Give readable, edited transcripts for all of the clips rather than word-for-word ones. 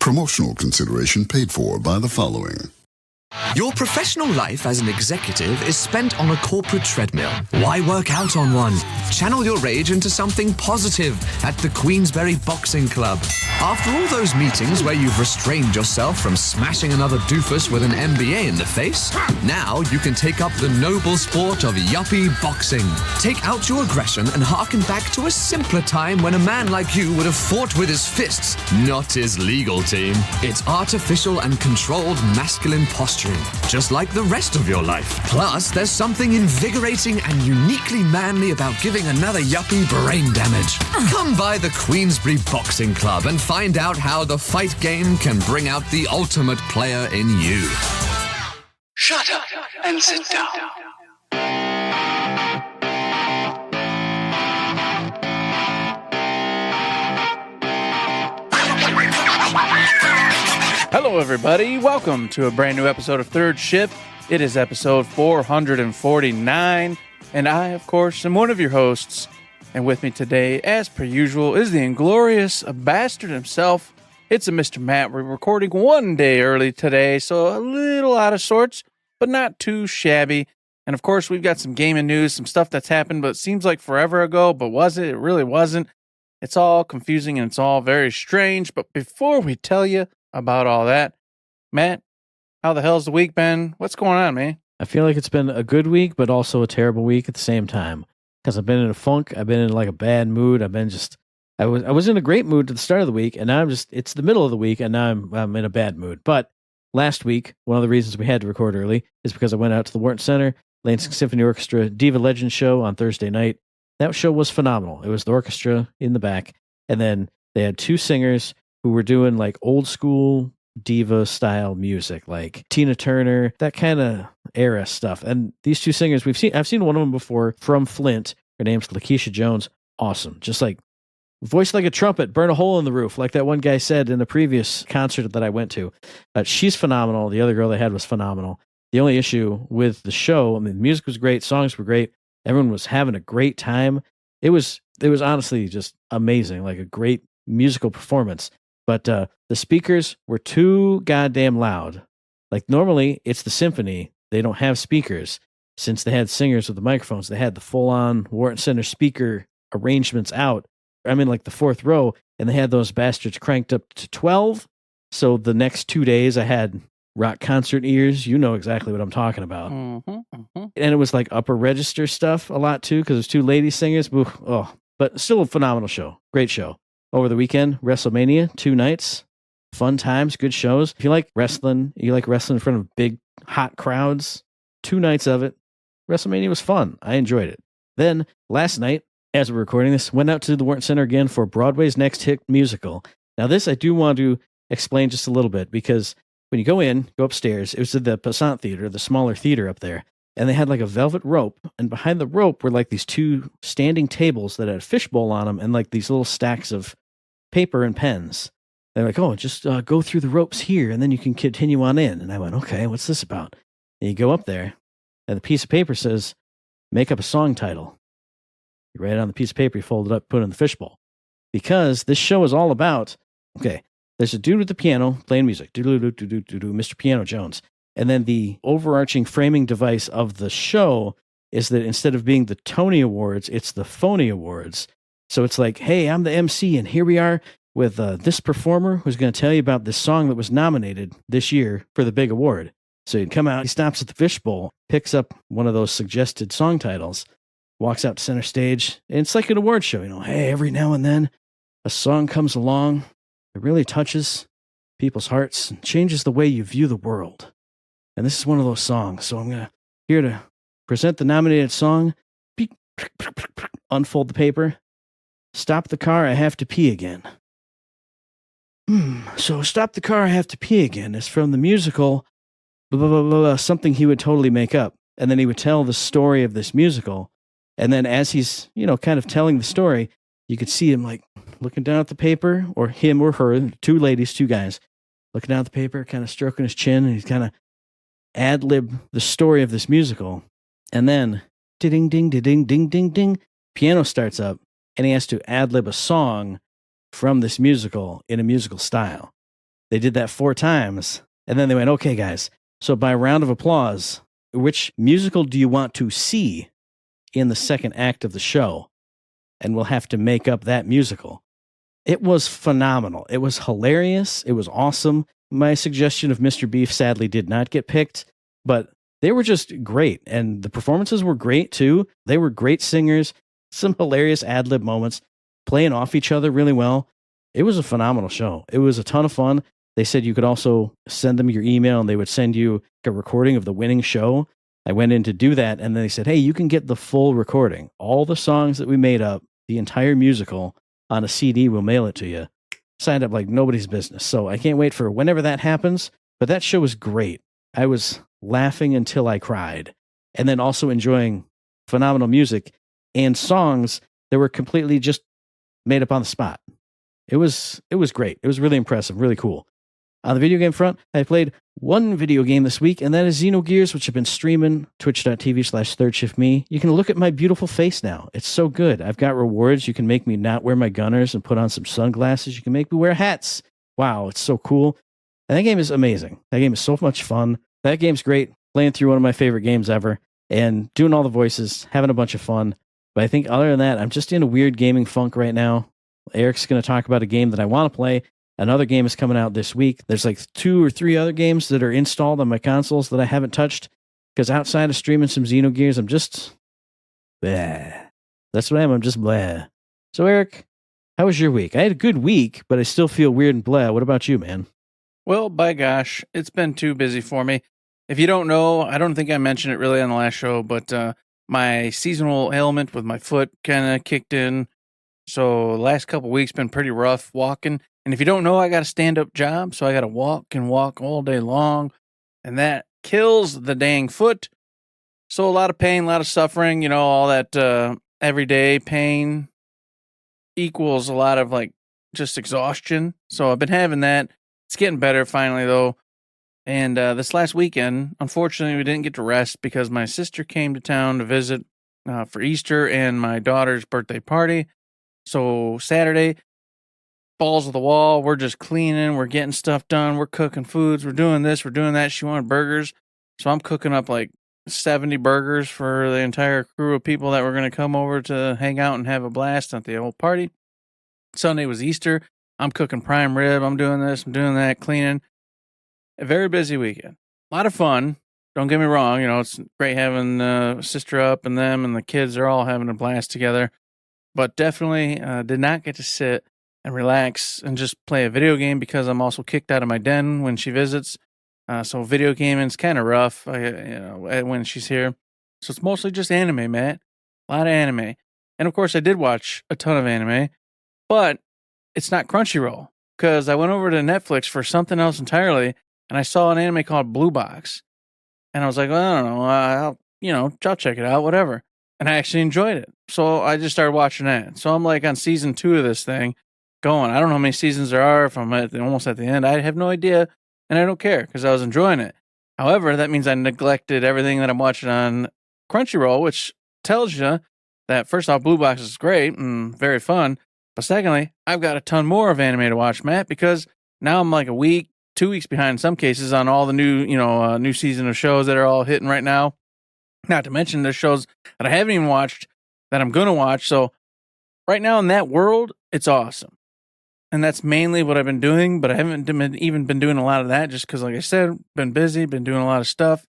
Promotional consideration paid for by the following. Your professional life as an executive is spent on a corporate treadmill. Why work out on one? Channel your rage into something positive at the Queensberry Boxing Club. After all those meetings where you've restrained yourself from smashing another doofus with an MBA in the face, now you can take up the noble sport of yuppie boxing. Take out your aggression and harken back to a simpler time when a man like you would have fought with his fists, not his legal team. It's artificial and controlled masculine posturing, just like the rest of your life. Plus, there's something invigorating and uniquely manly about giving another yuppie brain damage. Come by the Queensberry Boxing Club and find out how the fight game can bring out the ultimate player in you. Shut up and sit down. Hello, everybody. Welcome to a brand new episode of Third Shift. It is episode 449, and I, of course, am one of your hosts. And with me today, as per usual, is the inglorious bastard himself. It's a Mr. Matt. We're recording one day early today, so a little out of sorts, but not too shabby. And of course, we've got some gaming news, some stuff that's happened, but it seems like forever ago, but was it? It really wasn't. It's all confusing and it's all very strange. But before we tell you about all that, Matt, how the hell's the week been? What's going on, man? I feel like it's been a good week, but also a terrible week at the same time. Because I've been in a funk, I've been in like a bad mood. I was in a great mood at the start of the week, and now it's the middle of the week, and now I'm in a bad mood. But last week, one of the reasons we had to record early is because I went out to the Wharton Center, Lansing Symphony Orchestra Diva Legend show on Thursday night. That show was phenomenal. It was the orchestra in the back, and then they had two singers who were doing like old school diva style music, like Tina Turner, that kind of era stuff. And these two singers I've seen one of them before from Flint. Her name's Lakeisha Jones. Awesome. Just like voice like a trumpet, burn a hole in the roof, like that one guy said in the previous concert that I went to. She's phenomenal. The other girl they had was phenomenal. The only issue with the show, I mean, the music was great, songs were great, everyone was having a great time. It was honestly just amazing, like a great musical performance. But the speakers were too goddamn loud. Like normally it's the symphony. They don't have speakers. Since they had singers with the microphones, they had the full-on Wharton Center speaker arrangements out. I'm in like the fourth row, and they had those bastards cranked up to 12. So the next 2 days I had rock concert ears. You know exactly what I'm talking about. And it was like upper register stuff a lot too, because there's two lady singers. But still a phenomenal show. Great show. Over the weekend, WrestleMania, 2 nights, fun times, good shows. If you like wrestling in front of big, hot crowds, 2 nights of it. WrestleMania was fun. I enjoyed it. Then, last night, as we're recording this, went out to the Wharton Center again for Broadway's next hit musical. Now, this I do want to explain just a little bit, because when you go upstairs, it was at the Passant Theater, the smaller theater up there, and they had like a velvet rope, and behind the rope were like these 2 standing tables that had a fishbowl on them and like these little stacks of paper and pens. They're like, oh, just go through the ropes here, and then you can continue on in. And I went, okay, what's this about? And you go up there, and the piece of paper says, make up a song title. You write it on the piece of paper, you fold it up, put it in the fishbowl. Because this show is all about, okay, there's a dude with the piano playing music, Mr. Piano Jones. And then the overarching framing device of the show is that instead of being the Tony Awards, it's the Phony Awards. So it's like, hey, I'm the MC, and here we are with this performer who's going to tell you about this song that was nominated this year for the big award. So he'd come out, he stops at the fishbowl, picks up one of those suggested song titles, walks out to center stage, and it's like an award show. Hey, every now and then a song comes along that really touches people's hearts and changes the way you view the world. And this is one of those songs. So I'm here to present the nominated song, unfold the paper. Stop the car, I have to pee again. So Stop the Car, I Have to Pee Again is from the musical, blah, blah, blah, blah, something he would totally make up. And then he would tell the story of this musical. And then as he's, kind of telling the story, you could see him like looking down at the paper, or him or her, 2 ladies, 2 guys, looking down at the paper, kind of stroking his chin, and he's kind of ad-lib the story of this musical. And then, ding, ding, ding, ding, ding, ding, piano starts up. And he has to ad-lib a song from this musical in a musical style. They did that 4 times. And then they went, okay, guys. So by round of applause, which musical do you want to see in the second act of the show? And we'll have to make up that musical. It was phenomenal. It was hilarious. It was awesome. My suggestion of Mr. Beef sadly did not get picked, but they were just great. And the performances were great too. They were great singers, some hilarious ad-lib moments, playing off each other really well. It was a phenomenal show. It was a ton of fun. They said you could also send them your email and they would send you a recording of the winning show. I went in to do that and then they said, hey, you can get the full recording. All the songs that we made up, the entire musical on a CD, we'll mail it to you. Signed up like nobody's business. So I can't wait for whenever that happens. But that show was great. I was laughing until I cried. And then also enjoying phenomenal music and songs that were completely just made up on the spot. It was great. It was really impressive, really cool. On the video game front, I played one video game this week, and that is Xenogears, which I've been streaming, twitch.tv/ThirdShiftMe. You can look at my beautiful face now. It's so good. I've got rewards. You can make me not wear my gunners and put on some sunglasses. You can make me wear hats. Wow, it's so cool. And that game is amazing. That game is so much fun. That game's great. Playing through one of my favorite games ever and doing all the voices, having a bunch of fun. But I think other than that, I'm just in a weird gaming funk right now. Eric's going to talk about a game that I want to play. Another game is coming out this week. There's like 2 or 3 other games that are installed on my consoles that I haven't touched. Because outside of streaming some Xenogears, I'm just bleh. That's what I am. I'm just bleh. So Eric, how was your week? I had a good week, but I still feel weird and bleh. What about you, man? Well, by gosh, it's been too busy for me. If you don't know, I don't think I mentioned it really on the last show, but my seasonal ailment with my foot kind of kicked in. So the last couple weeks been pretty rough walking. And if you don't know, I got a stand-up job, so I got to walk all day long. And that kills the dang foot. So a lot of pain, a lot of suffering, all that everyday pain equals a lot of like just exhaustion. So I've been having that. It's getting better finally, though. And this last weekend, unfortunately, we didn't get to rest because my sister came to town to visit for Easter and my daughter's birthday party. So Saturday, balls of the wall, we're just cleaning, we're getting stuff done, we're cooking foods, we're doing this, we're doing that. She wanted burgers. So I'm cooking up like 70 burgers for the entire crew of people that were going to come over to hang out and have a blast at the old party. Sunday was Easter. I'm cooking prime rib. I'm doing this, I'm doing that, cleaning. A very busy weekend. A lot of fun. Don't get me wrong. It's great having sister up and them and the kids are all having a blast together. But definitely did not get to sit and relax and just play a video game because I'm also kicked out of my den when she visits. So video gaming is kind of rough, when she's here. So it's mostly just anime, Matt. A lot of anime. And of course, I did watch a ton of anime, but it's not Crunchyroll because I went over to Netflix for something else entirely, and I saw an anime called Blue Box, and I was like, well, I don't know, I'll check it out, whatever. And I actually enjoyed it, so I just started watching that. So I'm like on season 2 of this thing, going. I don't know how many seasons there are. If I'm almost at the end, I have no idea, and I don't care because I was enjoying it. However, that means I neglected everything that I'm watching on Crunchyroll, which tells you that first off, Blue Box is great and very fun. But secondly, I've got a ton more of anime to watch, Matt, because now I'm like a week, 2 weeks behind in some cases on all the new, new season of shows that are all hitting right now. Not to mention there's shows that I haven't even watched that I'm going to watch. So right now in that world, it's awesome. And that's mainly what I've been doing, but I haven't even been doing a lot of that just because, like I said, been busy, been doing a lot of stuff.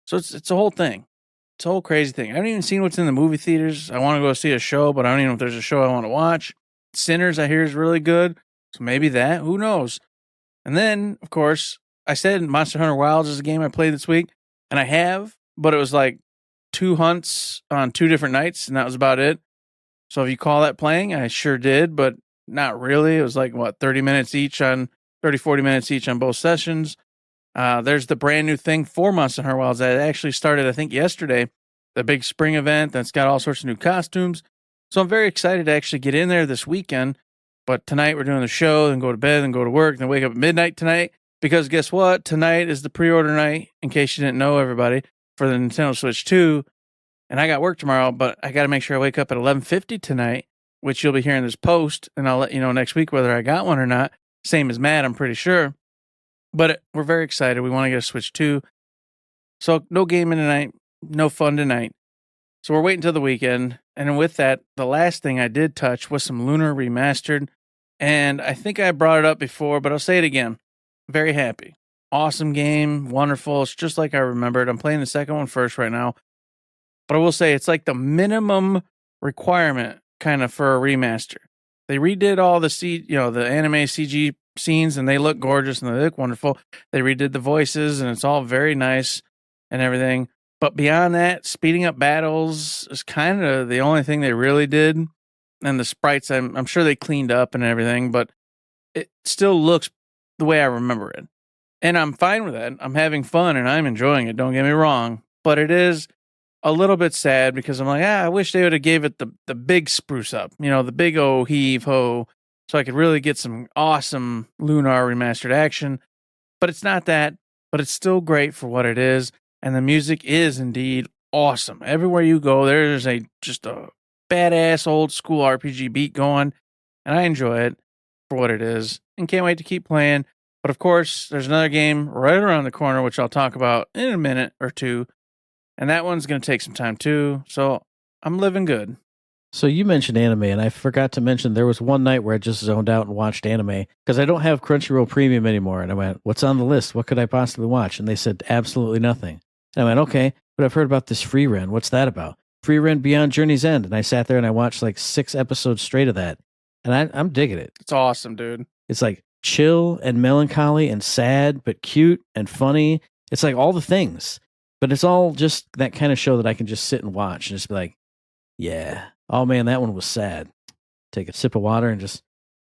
So it's a whole thing. It's a whole crazy thing. I haven't even seen what's in the movie theaters. I want to go see a show, but I don't even know if there's a show I want to watch. Sinners, I hear, is really good. So maybe that. Who knows? And then, of course, I said Monster Hunter Wilds is a game I played this week, and I have, but it was like 2 hunts on 2 different nights, and that was about it. So if you call that playing, I sure did, but not really. It was like, 40 minutes each on both sessions. There's the brand new thing for Monster Hunter Wilds that actually started, I think, yesterday, the big spring event that's got all sorts of new costumes. So I'm very excited to actually get in there this weekend. But tonight we're doing the show, then go to bed, then go to work, then wake up at midnight tonight. Because guess what? Tonight is the pre-order night, in case you didn't know, everybody, for the Nintendo Switch 2. And I got work tomorrow, but I got to make sure I wake up at 11:50 tonight, which you'll be hearing this post, and I'll let you know next week whether I got one or not. Same as Matt, I'm pretty sure. But we're very excited. We want to get a Switch 2. So no gaming tonight, no fun tonight. So we're waiting till the weekend. And with that, the last thing I did touch was some Lunar Remastered. And I think I brought it up before, but I'll say it again. Very happy. Awesome game. Wonderful. It's just like I remembered. I'm playing the second one first right now. But I will say it's like the minimum requirement kind of for a remaster. They redid all the anime CG scenes, and they look gorgeous and they look wonderful. They redid the voices, and it's all very nice and everything. But beyond that, speeding up battles is kind of the only thing they really did. And the sprites, I'm sure they cleaned up and everything, but it still looks the way I remember it. And I'm fine with that. I'm having fun and I'm enjoying it. Don't get me wrong. But it is a little bit sad because I'm like, I wish they would have gave it the big spruce up, the big heave ho, so I could really get some awesome Lunar Remastered action. But it's not that, but it's still great for what it is. And the music is indeed awesome. Everywhere you go, there's just a badass old school RPG beat going, and I enjoy it for what it is and can't wait to keep playing. But of course, there's another game right around the corner, which I'll talk about in a minute or two. And that one's going to take some time too. So I'm living good. So you mentioned anime, and I forgot to mention there was one night where I just zoned out and watched anime because I don't have Crunchyroll Premium anymore. And I went, what's on the list? What could I possibly watch? And they said, absolutely nothing. And I went, okay, but I've heard about this Free Run. What's that about? Free Run Beyond Journey's End. And I sat there and I watched like 6 episodes straight of that. And I'm digging it. It's awesome, dude. It's like chill and melancholy and sad, but cute and funny. It's like all the things. But it's all just that kind of show that I can just sit and watch and just be like, yeah. Oh, man, that one was sad. Take a sip of water and just,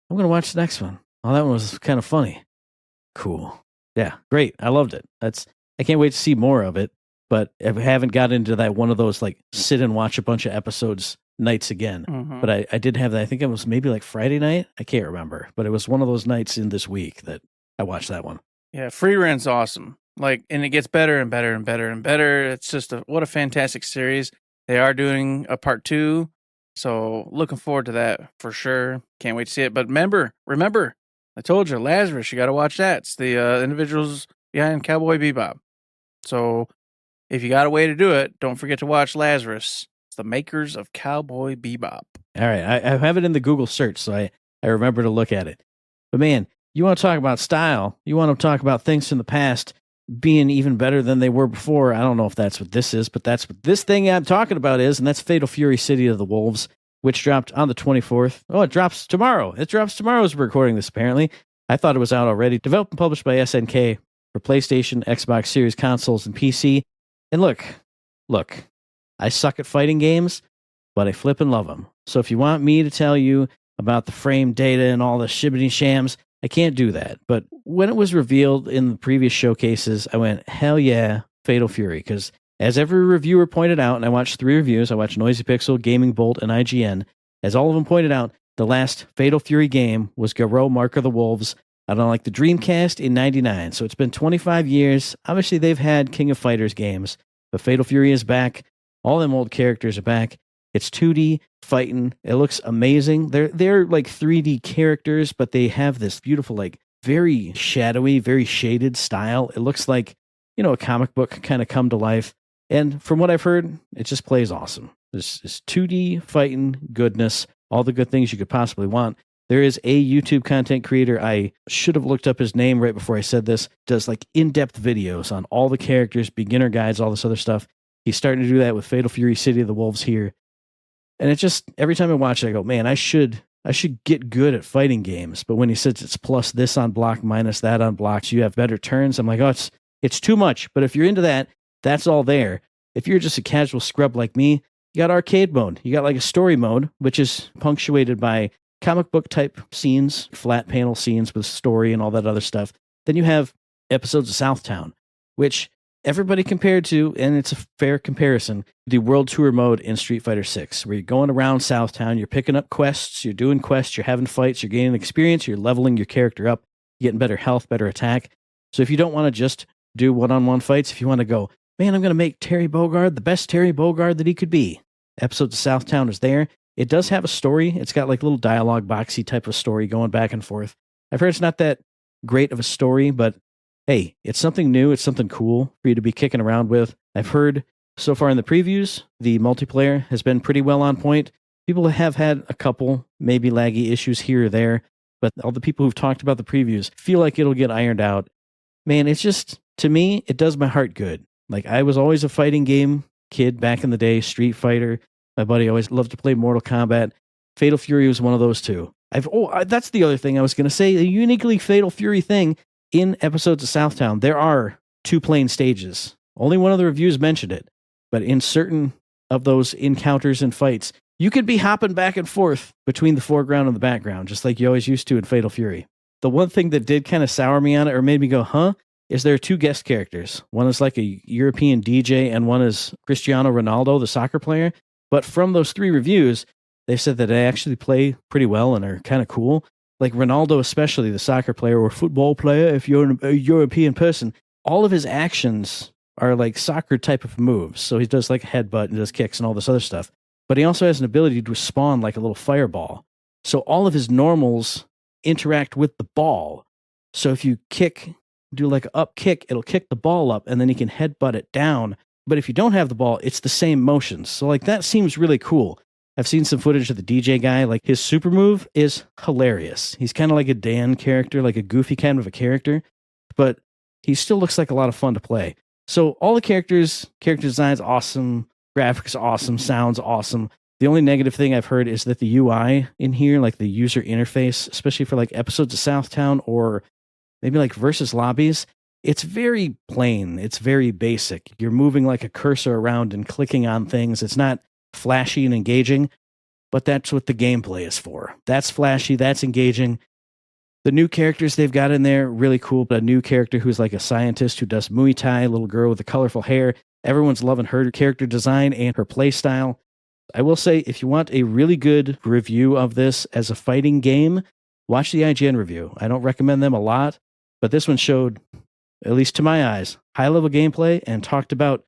I'm going to watch the next one. Oh, that one was kind of funny. Cool. Yeah, great. I loved it. I can't wait to see more of it, but I haven't got into that one of those like sit and watch a bunch of episodes nights again. Mm-hmm. But I did have that. I think it was maybe like Friday night. I can't remember, but it was one of those nights in this week that I watched that one. Yeah, Free Run's awesome. And it gets better and better and better and better. It's just what a fantastic series. They are doing a part 2. So looking forward to that for sure. Can't wait to see it. But remember, I told you, Lazarus, you got to watch that. It's the individuals behind Cowboy Bebop. So if you got a way to do it, don't forget to watch Lazarus. It's the makers of Cowboy Bebop. All right. I have it in the Google search, so I remember to look at it. But man, you want to talk about style. You want to talk about things from the past being even better than they were before. I don't know if that's what this is, but that's what this thing I'm talking about is, and that's Fatal Fury City of the Wolves, which dropped on the 24th. Oh, it drops tomorrow. It drops tomorrow as we're recording this, apparently. I thought it was out already. Developed and published by SNK for PlayStation, Xbox Series consoles, and PC. And look, I suck at fighting games, but I flip and love them. So if you want me to tell you about the frame data and all the shibbity shams, I can't do that. But when it was revealed in the previous showcases, I went, hell yeah, Fatal Fury. Because as every reviewer pointed out, and I watched 3 reviews, I watched Noisy Pixel, Gaming Bolt, and IGN. As all of them pointed out, the last Fatal Fury game was Garou Mark of the Wolves out on like the Dreamcast in 99. So it's been 25 years. Obviously, they've had King of Fighters games, but Fatal Fury is back. All them old characters are back. It's 2D fighting. It looks amazing. They're like 3D characters, but they have this beautiful, like very shadowy, very shaded style. It looks like, a comic book kind of come to life. And from what I've heard, it just plays awesome. This 2D fighting goodness, all the good things you could possibly want. There is a YouTube content creator. I should have looked up his name right before I said this. Does like in-depth videos on all the characters, beginner guides, all this other stuff. He's starting to do that with Fatal Fury City of the Wolves here. And it just, every time I watch it, I go, man, I should get good at fighting games. But when he says it's plus this on block, minus that on blocks, you have better turns. I'm like, oh, it's too much. But if you're into that, that's all there. If you're just a casual scrub like me, you got arcade mode. You got like a story mode, which is punctuated by comic book type scenes, flat panel scenes with story and all that other stuff. Then you have episodes of Southtown, which everybody compared to, and it's a fair comparison, the World Tour mode in Street Fighter 6, where you're going around Southtown, you're picking up quests, you're doing quests, you're having fights, you're gaining experience, you're leveling your character up, you're getting better health, better attack. So if you don't want to just do one-on-one fights, if you want to go, man, I'm going to make Terry Bogard the best Terry Bogard that he could be. Episodes of Southtown is there. It does have a story. It's got like little dialogue boxy type of story going back and forth. I've heard it's not that great of a story, but hey, it's something new. It's something cool for you to be kicking around with. I've heard so far in the previews, the multiplayer has been pretty well on point. People have had a couple, maybe laggy issues here or there, but all the people who've talked about the previews feel like it'll get ironed out. Man, it's just, to me, it does my heart good. Like, I was always a fighting game kid back in the day, Street Fighter. My buddy always loved to play Mortal Kombat. Fatal Fury was one of those too. That's the other thing I was going to say. A uniquely Fatal Fury thing in episodes of Southtown, there are 2 plane stages. Only one of the reviews mentioned it. But in certain of those encounters and fights, you could be hopping back and forth between the foreground and the background, just like you always used to in Fatal Fury. The one thing that did kind of sour me on it, or made me go, huh, is there are 2 guest characters. One is like a European DJ, and one is Cristiano Ronaldo, the soccer player. But from those 3 reviews, they said that they actually play pretty well and are kind of cool. Like Ronaldo, especially the soccer player or football player, if you're a European person, all of his actions are like soccer type of moves. So he does like headbutt and does kicks and all this other stuff. But he also has an ability to spawn like a little fireball. So all of his normals interact with the ball. So if you do like an up kick, it'll kick the ball up and then he can headbutt it down. But if you don't have the ball, it's the same motions. So like that seems really cool. I've seen some footage of the DJ guy. Like his super move is hilarious. He's kind of like a Dan character, like a goofy kind of a character, but he still looks like a lot of fun to play. So all the character designs awesome, graphics awesome, sounds awesome. The only negative thing I've heard is that the UI in here, like the user interface, especially for like episodes of Southtown or maybe like versus lobbies, it's very plain. It's very basic. You're moving like a cursor around and clicking on things. It's not flashy and engaging, but that's what the gameplay is for. That's flashy, that's engaging. The new characters they've got in there, really cool. A new character who's like a scientist who does Muay Thai, a little girl with the colorful hair. Everyone's loving her character design and her play style. I will say, if you want a really good review of this as a fighting game, watch the IGN review. I don't recommend them a lot, but this one showed, at least to my eyes, high-level gameplay and talked about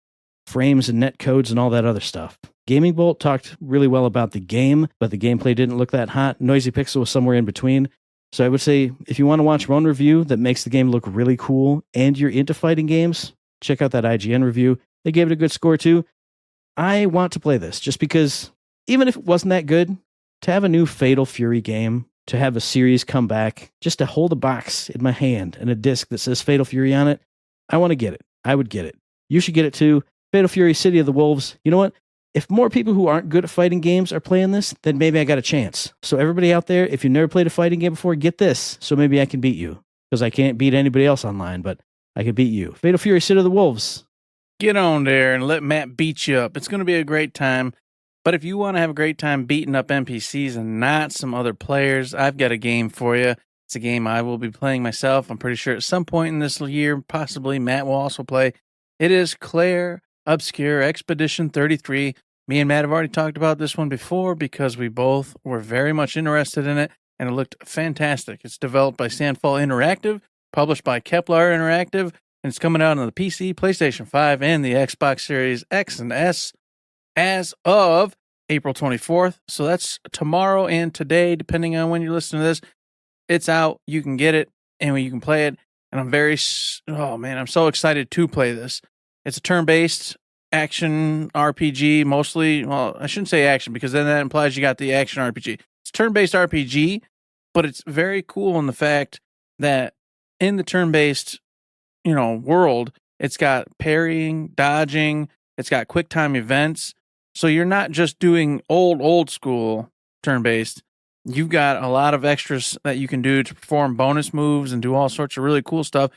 frames and net codes and all that other stuff. Gaming Bolt talked really well about the game, but the gameplay didn't look that hot. Noisy Pixel was somewhere in between. So I would say, if you want to watch one review that makes the game look really cool and you're into fighting games, check out that IGN review. They gave it a good score too. I want to play this just because, even if it wasn't that good, to have a new Fatal Fury game, to have a series come back, just to hold a box in my hand and a disc that says Fatal Fury on it, I want to get it. I would get it. You should get it too. Fatal Fury City of the Wolves. You know what? If more people who aren't good at fighting games are playing this, then maybe I got a chance. So everybody out there, if you never played a fighting game before, get this. So maybe I can beat you. Because I can't beat anybody else online, but I can beat you. Fatal Fury City of the Wolves. Get on there and let Matt beat you up. It's going to be a great time. But if you want to have a great time beating up NPCs and not some other players, I've got a game for you. It's a game I will be playing myself. I'm pretty sure at some point in this year, possibly Matt will also play. It is Clair, Obscur, Expedition 33. Me and Matt have already talked about this one before because we both were very much interested in it, and it looked fantastic. It's developed by Sandfall Interactive, published by Kepler Interactive, and it's coming out on the PC, PlayStation 5, and the Xbox Series X and S as of April 24th. So that's tomorrow and today, depending on when you're listening to this. It's out. You can get it, and you can play it. And I'm so excited to play this. It's a turn-based action RPG, mostly. Well, I shouldn't say action because then that implies you got the action RPG. It's turn-based RPG, but it's very cool in the fact that in the turn-based, world, it's got parrying, dodging, it's got quick time events. So you're not just doing old school turn-based. You've got a lot of extras that you can do to perform bonus moves and do all sorts of really cool stuff.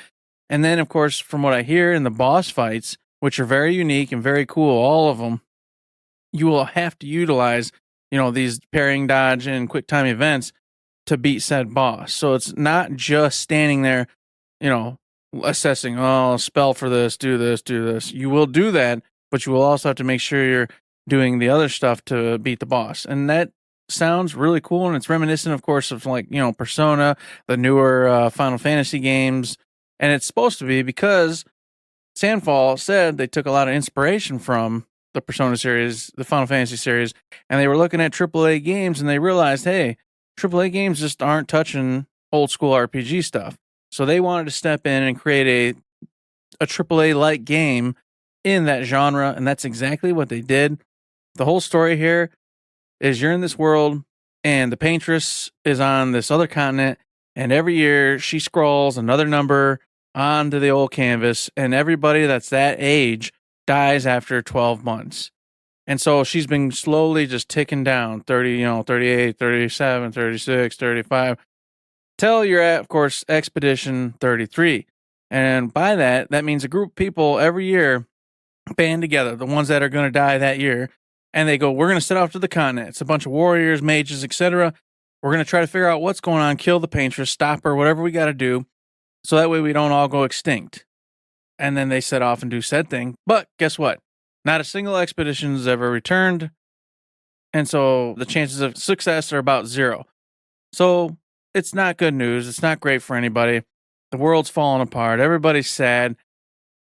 And then, of course, from what I hear in the boss fights, which are very unique and very cool, all of them, you will have to utilize, these parrying, dodge, and quick time events to beat said boss. So it's not just standing there, assessing, spell for this, do this, do this. You will do that, but you will also have to make sure you're doing the other stuff to beat the boss. And that sounds really cool, and it's reminiscent, of course, of Persona, the newer Final Fantasy games. And it's supposed to be because Sandfall said they took a lot of inspiration from the Persona series, the Final Fantasy series, and they were looking at AAA games, and they realized, hey, AAA games just aren't touching old school RPG stuff. So they wanted to step in and create a AAA-like game in that genre, and that's exactly what they did. The whole story here is you're in this world, and the Paintress is on this other continent, and every year she scrolls another number onto the old canvas, and everybody that's that age dies after 12 months. And so she's been slowly just ticking down 30, 38, 37, 36, 35, till you're at, of course, Expedition 33. And by that means a group of people every year band together, the ones that are going to die that year, and they go, we're going to set off to the continent. It's a bunch of warriors, mages, etc. We're going to try to figure out what's going on, kill the Paintress, stop her, whatever we got to do, so that way we don't all go extinct. And then they set off and do said thing. But guess what? Not a single expedition has ever returned. And so the chances of success are about 0. So it's not good news. It's not great for anybody. The world's falling apart. Everybody's sad.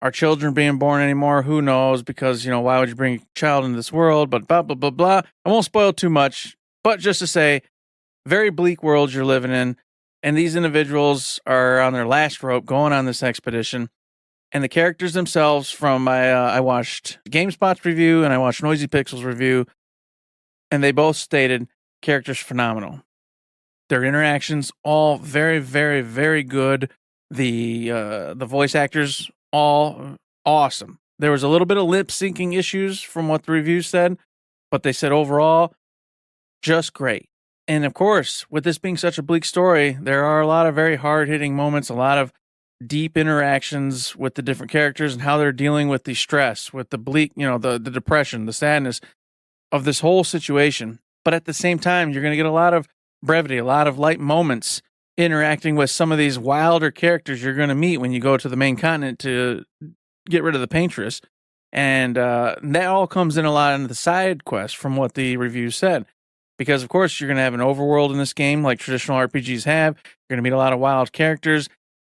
Are children being born anymore? Who knows? Because, why would you bring a child into this world? But blah, blah, blah, blah. I won't spoil too much. But just to say, very bleak world you're living in. And these individuals are on their last rope going on this expedition. And the characters themselves from, I watched GameSpot's review and I watched Noisy Pixel's review. And they both stated characters phenomenal. Their interactions all very, very, very good. The voice actors all awesome. There was a little bit of lip syncing issues from what the review said, but they said overall, just great. And of course, with this being such a bleak story, there are a lot of very hard hitting moments, a lot of deep interactions with the different characters and how they're dealing with the stress, with the bleak, the depression, the sadness of this whole situation. But at the same time, you're going to get a lot of brevity, a lot of light moments interacting with some of these wilder characters you're going to meet when you go to the main continent to get rid of the Paintress. And that all comes in a lot into the side quest from what the review said. Because, of course, you're going to have an overworld in this game like traditional RPGs have. You're going to meet a lot of wild characters.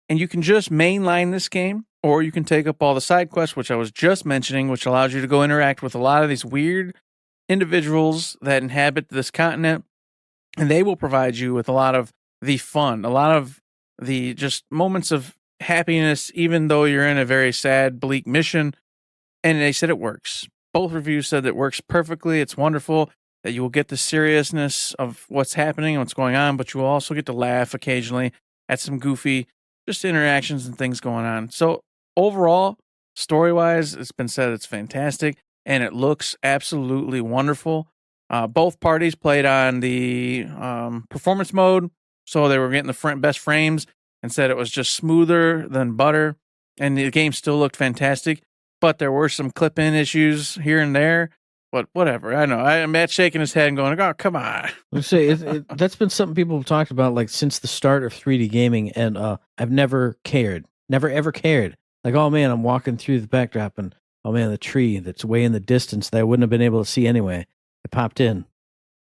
And you can just mainline this game, or you can take up all the side quests, which I was just mentioning, which allows you to go interact with a lot of these weird individuals that inhabit this continent. And they will provide you with a lot of the fun, a lot of the just moments of happiness, even though you're in a very sad, bleak mission. And they said it works. Both reviews said it works perfectly. It's wonderful that you will get the seriousness of what's happening and what's going on, but you will also get to laugh occasionally at some goofy just interactions and things going on. So overall, story-wise, it's been said it's fantastic, and it looks absolutely wonderful. Both parties played on the performance mode, so they were getting the best frames and said it was just smoother than butter, and the game still looked fantastic, but there were some clip-in issues here and there. But whatever, I know. Matt's shaking his head and going, "Oh, come on." Let's say that's been something people have talked about like since the start of 3D gaming, and I've never cared, never ever cared. Like, oh man, I'm walking through the backdrop, and oh man, the tree that's way in the distance that I wouldn't have been able to see anyway. It popped in.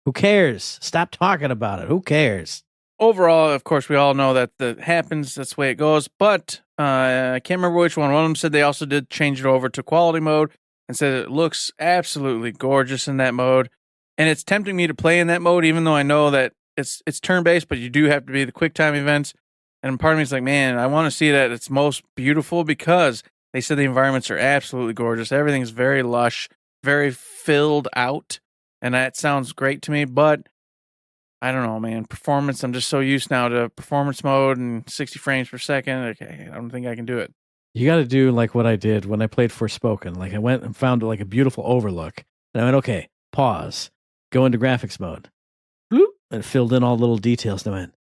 Who cares? Stop talking about it. Who cares? Overall, of course, we all know that happens. That's the way it goes. But I can't remember which one. One of them said they also did change it over to quality mode. And said it looks absolutely gorgeous in that mode. And it's tempting me to play in that mode, even though I know that it's turn-based, but you do have to be the quick time events. And part of me is like, man, I want to see that it's most beautiful because they said the environments are absolutely gorgeous. Everything's very lush, very filled out. And that sounds great to me. But I don't know, man. Performance, I'm just so used now to performance mode and 60 frames per second. Okay, I don't think I can do it. You got to do like what I did when I played Forspoken. Like I went and found like a beautiful overlook. And I went, okay, pause, go into graphics mode. Bloop, and filled in all little details. And I went,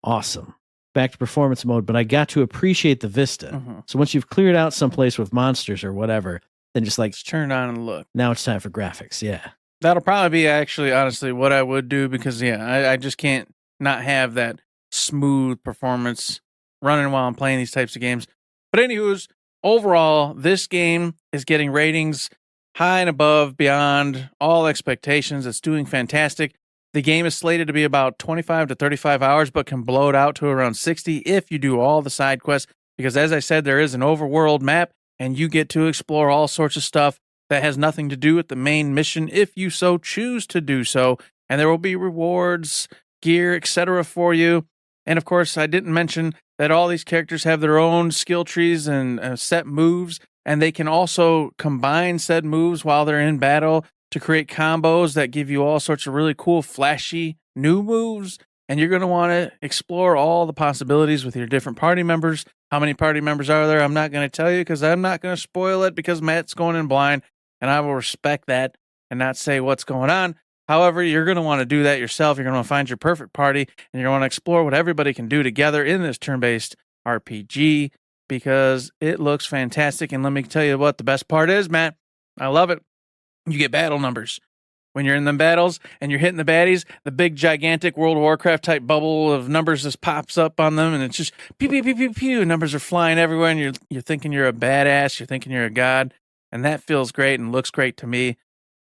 awesome. Back to performance mode. But I got to appreciate the vista. Mm-hmm. So once you've cleared out someplace with monsters or whatever, then just like turn it on and look. Now it's time for graphics. Yeah. That'll probably be actually, honestly, what I would do because, I just can't not have that smooth performance running while I'm playing these types of games. But anywho's, overall, this game is getting ratings high and above, beyond all expectations. It's doing fantastic. The game is slated to be about 25 to 35 hours, but can blow it out to around 60 if you do all the side quests. Because as I said, there is an overworld map, and you get to explore all sorts of stuff that has nothing to do with the main mission if you so choose to do so. And there will be rewards, gear, etc. for you. And of course, I didn't mention that all these characters have their own skill trees and set moves, and they can also combine said moves while they're in battle to create combos that give you all sorts of really cool, flashy new moves. And you're going to want to explore all the possibilities with your different party members. How many party members are there? I'm not going to tell you because I'm not going to spoil it because Matt's going in blind, and I will respect that and not say what's going on. However, you're going to want to do that yourself. You're going to want to find your perfect party, and you're going to want to explore what everybody can do together in this turn-based RPG because it looks fantastic. And let me tell you what the best part is, Matt. I love it. You get battle numbers. When you're in them battles and you're hitting the baddies, the big, gigantic World of Warcraft type bubble of numbers just pops up on them, and it's just pew, pew, pew, pew, pew. Numbers are flying everywhere, and you're thinking you're a badass. You're thinking you're a god, and that feels great and looks great to me.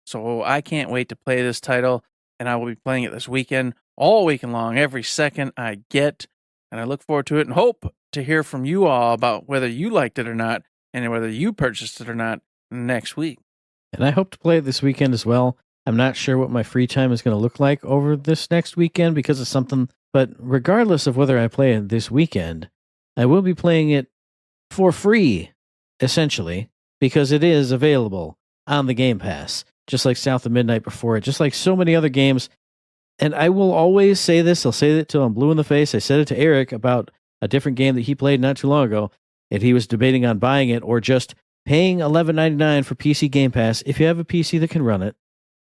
So I can't wait to play this title, and I will be playing it this weekend, all weekend long, every second I get, and I look forward to it and hope to hear from you all about whether you liked it or not, and whether you purchased it or not next week. And I hope to play it this weekend as well. I'm not sure what my free time is going to look like over this next weekend because of something, but regardless of whether I play it this weekend, I will be playing it for free, essentially, because it is available on the Game Pass, just like South of Midnight before it, just like so many other games. And I will always say this, I'll say it till I'm blue in the face. I said it to Eric about a different game that he played not too long ago, and he was debating on buying it or just paying $11.99 for PC Game Pass. If you have a PC that can run it,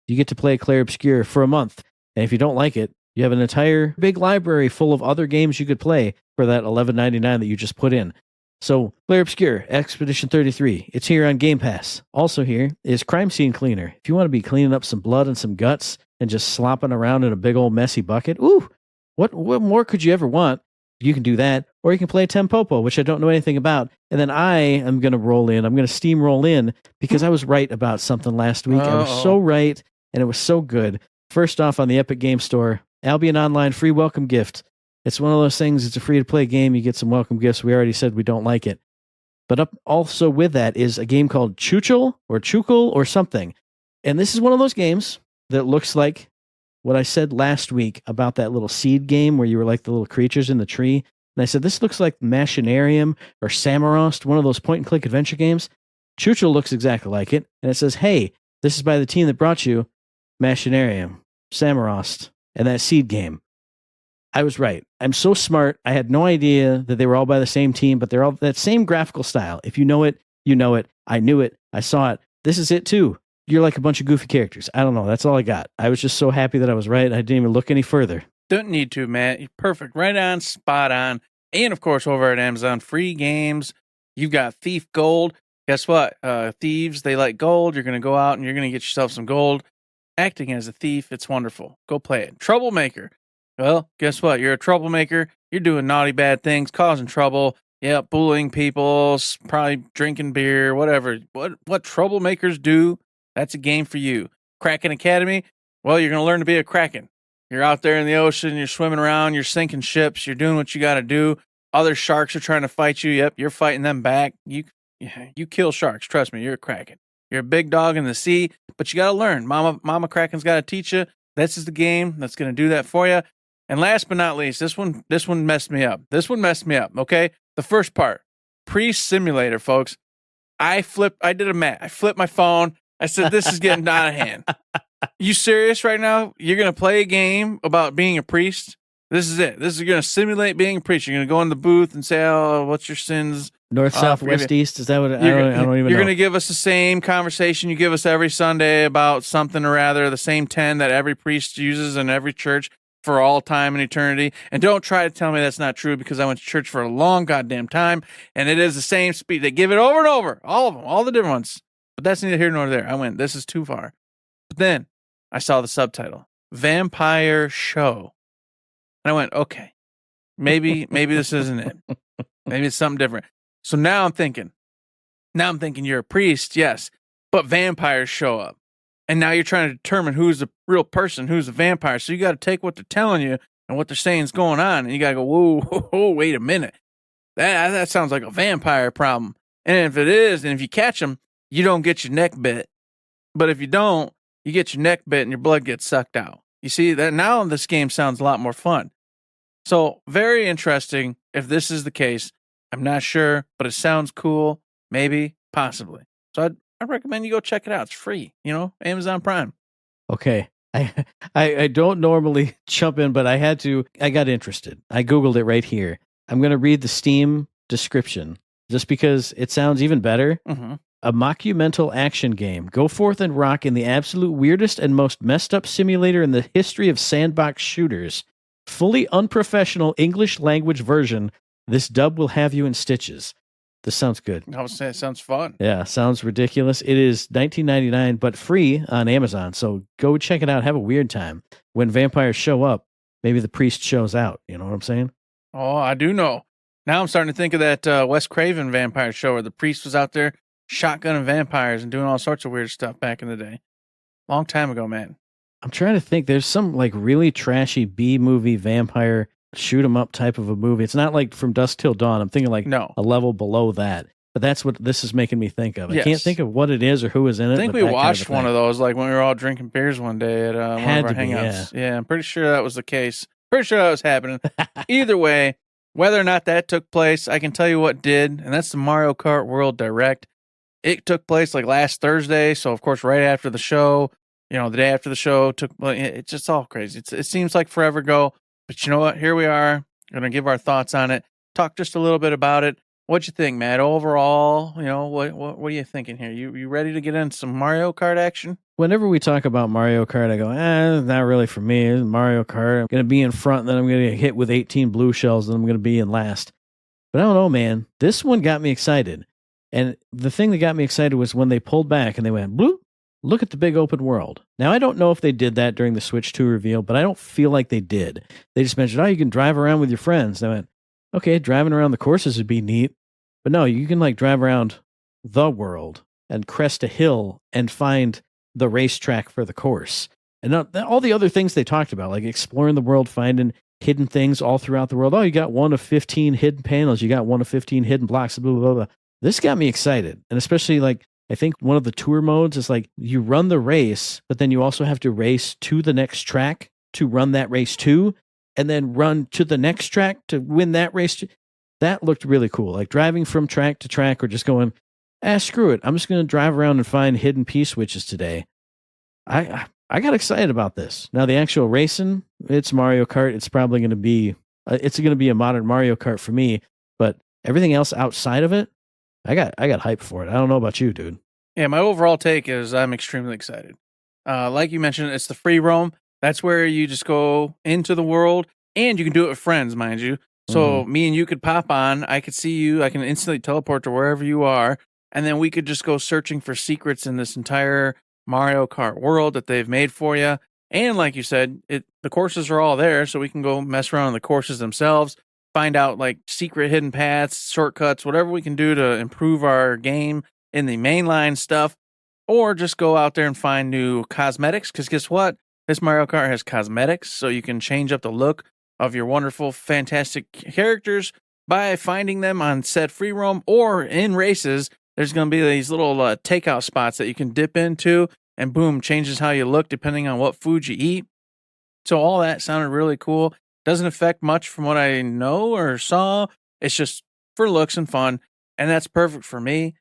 you get to play Clair Obscur for a month. And if you don't like it, you have an entire big library full of other games you could play for that $11.99 that you just put in. So, Clair Obscur, Expedition 33, it's here on Game Pass. Also here is Crime Scene Cleaner. If you want to be cleaning up some blood and some guts and just slopping around in a big old messy bucket, ooh, what more could you ever want? You can do that, or you can play Tempopo, which I don't know anything about. And then I am going to roll in. I'm going to steamroll in because I was right about something last week. I was so right, and it was so good. First off, on the Epic Game Store, Albion Online free welcome gift. It's one of those things, it's a free-to-play game. You get some welcome gifts. We already said we don't like it. But up also with that is a game called Chuchel or something. And this is one of those games that looks like what I said last week about that little seed game where you were like the little creatures in the tree. And I said, this looks like Machinarium or Samarost, one of those point-and-click adventure games. Chuchel looks exactly like it. And it says, hey, this is by the team that brought you Machinarium, Samarost, and that seed game. I was right. I'm so smart. I had no idea that they were all by the same team, but they're all that same graphical style. If you know it, you know it. I knew it. I saw it. This is it too. You're like a bunch of goofy characters. I don't know. That's all I got. I was just so happy that I was right. I didn't even look any further. Don't need to, Matt. You're perfect. Right on, spot on. And of course, over at Amazon, free games. You've got Thief Gold. Guess what? Thieves, they like gold. You're going to go out and you're going to get yourself some gold. Acting as a thief, it's wonderful. Go play it. Troublemaker. Well, guess what? You're a troublemaker. You're doing naughty, bad things, causing trouble. Yeah, bullying people, probably drinking beer, whatever. What troublemakers do, that's a game for you. Kraken Academy, well, you're going to learn to be a Kraken. You're out there in the ocean, you're swimming around, you're sinking ships, you're doing what you got to do. Other sharks are trying to fight you. Yep, you're fighting them back. You kill sharks. Trust me, you're a Kraken. You're a big dog in the sea, but you got to learn. Mama Kraken's got to teach you. This is the game that's going to do that for you. And last but not least, this one messed me up. Okay? The first part, Priest Simulator, folks. I did a mat. I flipped my phone. I said, this is getting out of hand. You serious right now? You're going to play a game about being a priest? This is it. This is going to simulate being a priest. You're going to go in the booth and say, oh, what's your sins? North, south, west, east. Is that what? I don't even know. You're going to give us the same conversation you give us every Sunday about something or rather, the same 10 that every priest uses in every church for all time and eternity. And don't try to tell me that's not true because I went to church for a long goddamn time and it is the same speed. They give it over and over. All of them, all the different ones. But that's neither here nor there. I went, this is too far. But then I saw the subtitle, Vampire Show. And I went, okay, maybe this isn't it. Maybe it's something different. So now I'm thinking you're a priest, yes, but vampires show up. And now you're trying to determine who's the real person, who's a vampire. So you got to take what they're telling you and what they're saying is going on. And you got to go, whoa, wait a minute. That sounds like a vampire problem. And if it is, and if you catch them, you don't get your neck bit. But if you don't, you get your neck bit and your blood gets sucked out. You see that now this game sounds a lot more fun. So very interesting. If this is the case, I'm not sure, but it sounds cool. Maybe, possibly. So I recommend you go check it out. It's free, Amazon Prime. Okay. I don't normally jump in, but I got interested. I Googled it right here. I'm going to read the Steam description just because it sounds even better. Mm-hmm. A mockumental action game. Go forth and rock in the absolute weirdest and most messed up simulator in the history of sandbox shooters. Fully unprofessional English language version. This dub will have you in stitches. This sounds good. I would say it sounds fun. Yeah, sounds ridiculous. It is $19.99, but free on Amazon. So go check it out. Have a weird time. When vampires show up, maybe the priest shows out. You know what I'm saying? Oh, I do know. Now I'm starting to think of that Wes Craven vampire show where the priest was out there shotgunning vampires and doing all sorts of weird stuff back in the day. Long time ago, man. I'm trying to think. There's some like really trashy B-movie vampire shoot 'em up type of a movie. It's not like From Dusk Till Dawn. I'm thinking like a level below that. But that's what this is making me think of. I can't think of what it is or who is in it. I think we watched one of those like when we were all drinking beers one day at one of our hangouts. Yeah, I'm pretty sure that was the case. Pretty sure that was happening. Either way, whether or not that took place, I can tell you what did, and that's the Mario Kart World Direct. It took place like last Thursday, so of course right after the show, the day after the show it's just all crazy. It seems like forever ago, but you know what? Here we are. We're going to give our thoughts on it. Talk just a little bit about it. What'd you think, Matt? Overall, what are you thinking here? You ready to get into some Mario Kart action? Whenever we talk about Mario Kart, I go, not really for me. It's Mario Kart. I'm going to be in front, and then I'm going to get hit with 18 blue shells, and I'm going to be in last. But I don't know, man. This one got me excited. And the thing that got me excited was when they pulled back and they went, bloop, look at the big open world. Now, I don't know if they did that during the Switch 2 reveal, but I don't feel like they did. They just mentioned, you can drive around with your friends. And I went, okay, driving around the courses would be neat. But no, you can like drive around the world and crest a hill and find the racetrack for the course. And all the other things they talked about, like exploring the world, finding hidden things all throughout the world. Oh, you got one of 15 hidden panels. You got one of 15 hidden blocks, blah, blah, blah, blah. This got me excited. And especially like, I think one of the tour modes is like you run the race, but then you also have to race to the next track to run that race to, and then run to the next track to win that race. That looked really cool. Like driving from track to track or just going, screw it. I'm just going to drive around and find hidden P-switches today. I got excited about this. Now the actual racing, it's Mario Kart. It's probably going to be, a modern Mario Kart for me, but everything else outside of it, I got hyped for it. I don't know about you, dude. Yeah, my overall take is I'm extremely excited. Like you mentioned, it's the free roam. That's where you just go into the world, and you can do it with friends, mind you. So me and you could pop on. I could see you. I can instantly teleport to wherever you are, and then we could just go searching for secrets in this entire Mario Kart world that they've made for you. And like you said, the courses are all there, so we can go mess around on the courses themselves. Find out like secret hidden paths, shortcuts, whatever we can do to improve our game in the mainline stuff, or just go out there and find new cosmetics. Because guess what? This Mario Kart has cosmetics, so you can change up the look of your wonderful, fantastic characters by finding them on said free roam or in races. There's going to be these little takeout spots that you can dip into, and boom, changes how you look depending on what food you eat. So all that sounded really cool. Doesn't affect much from what I know or saw. It's just for looks and fun, and that's perfect for me.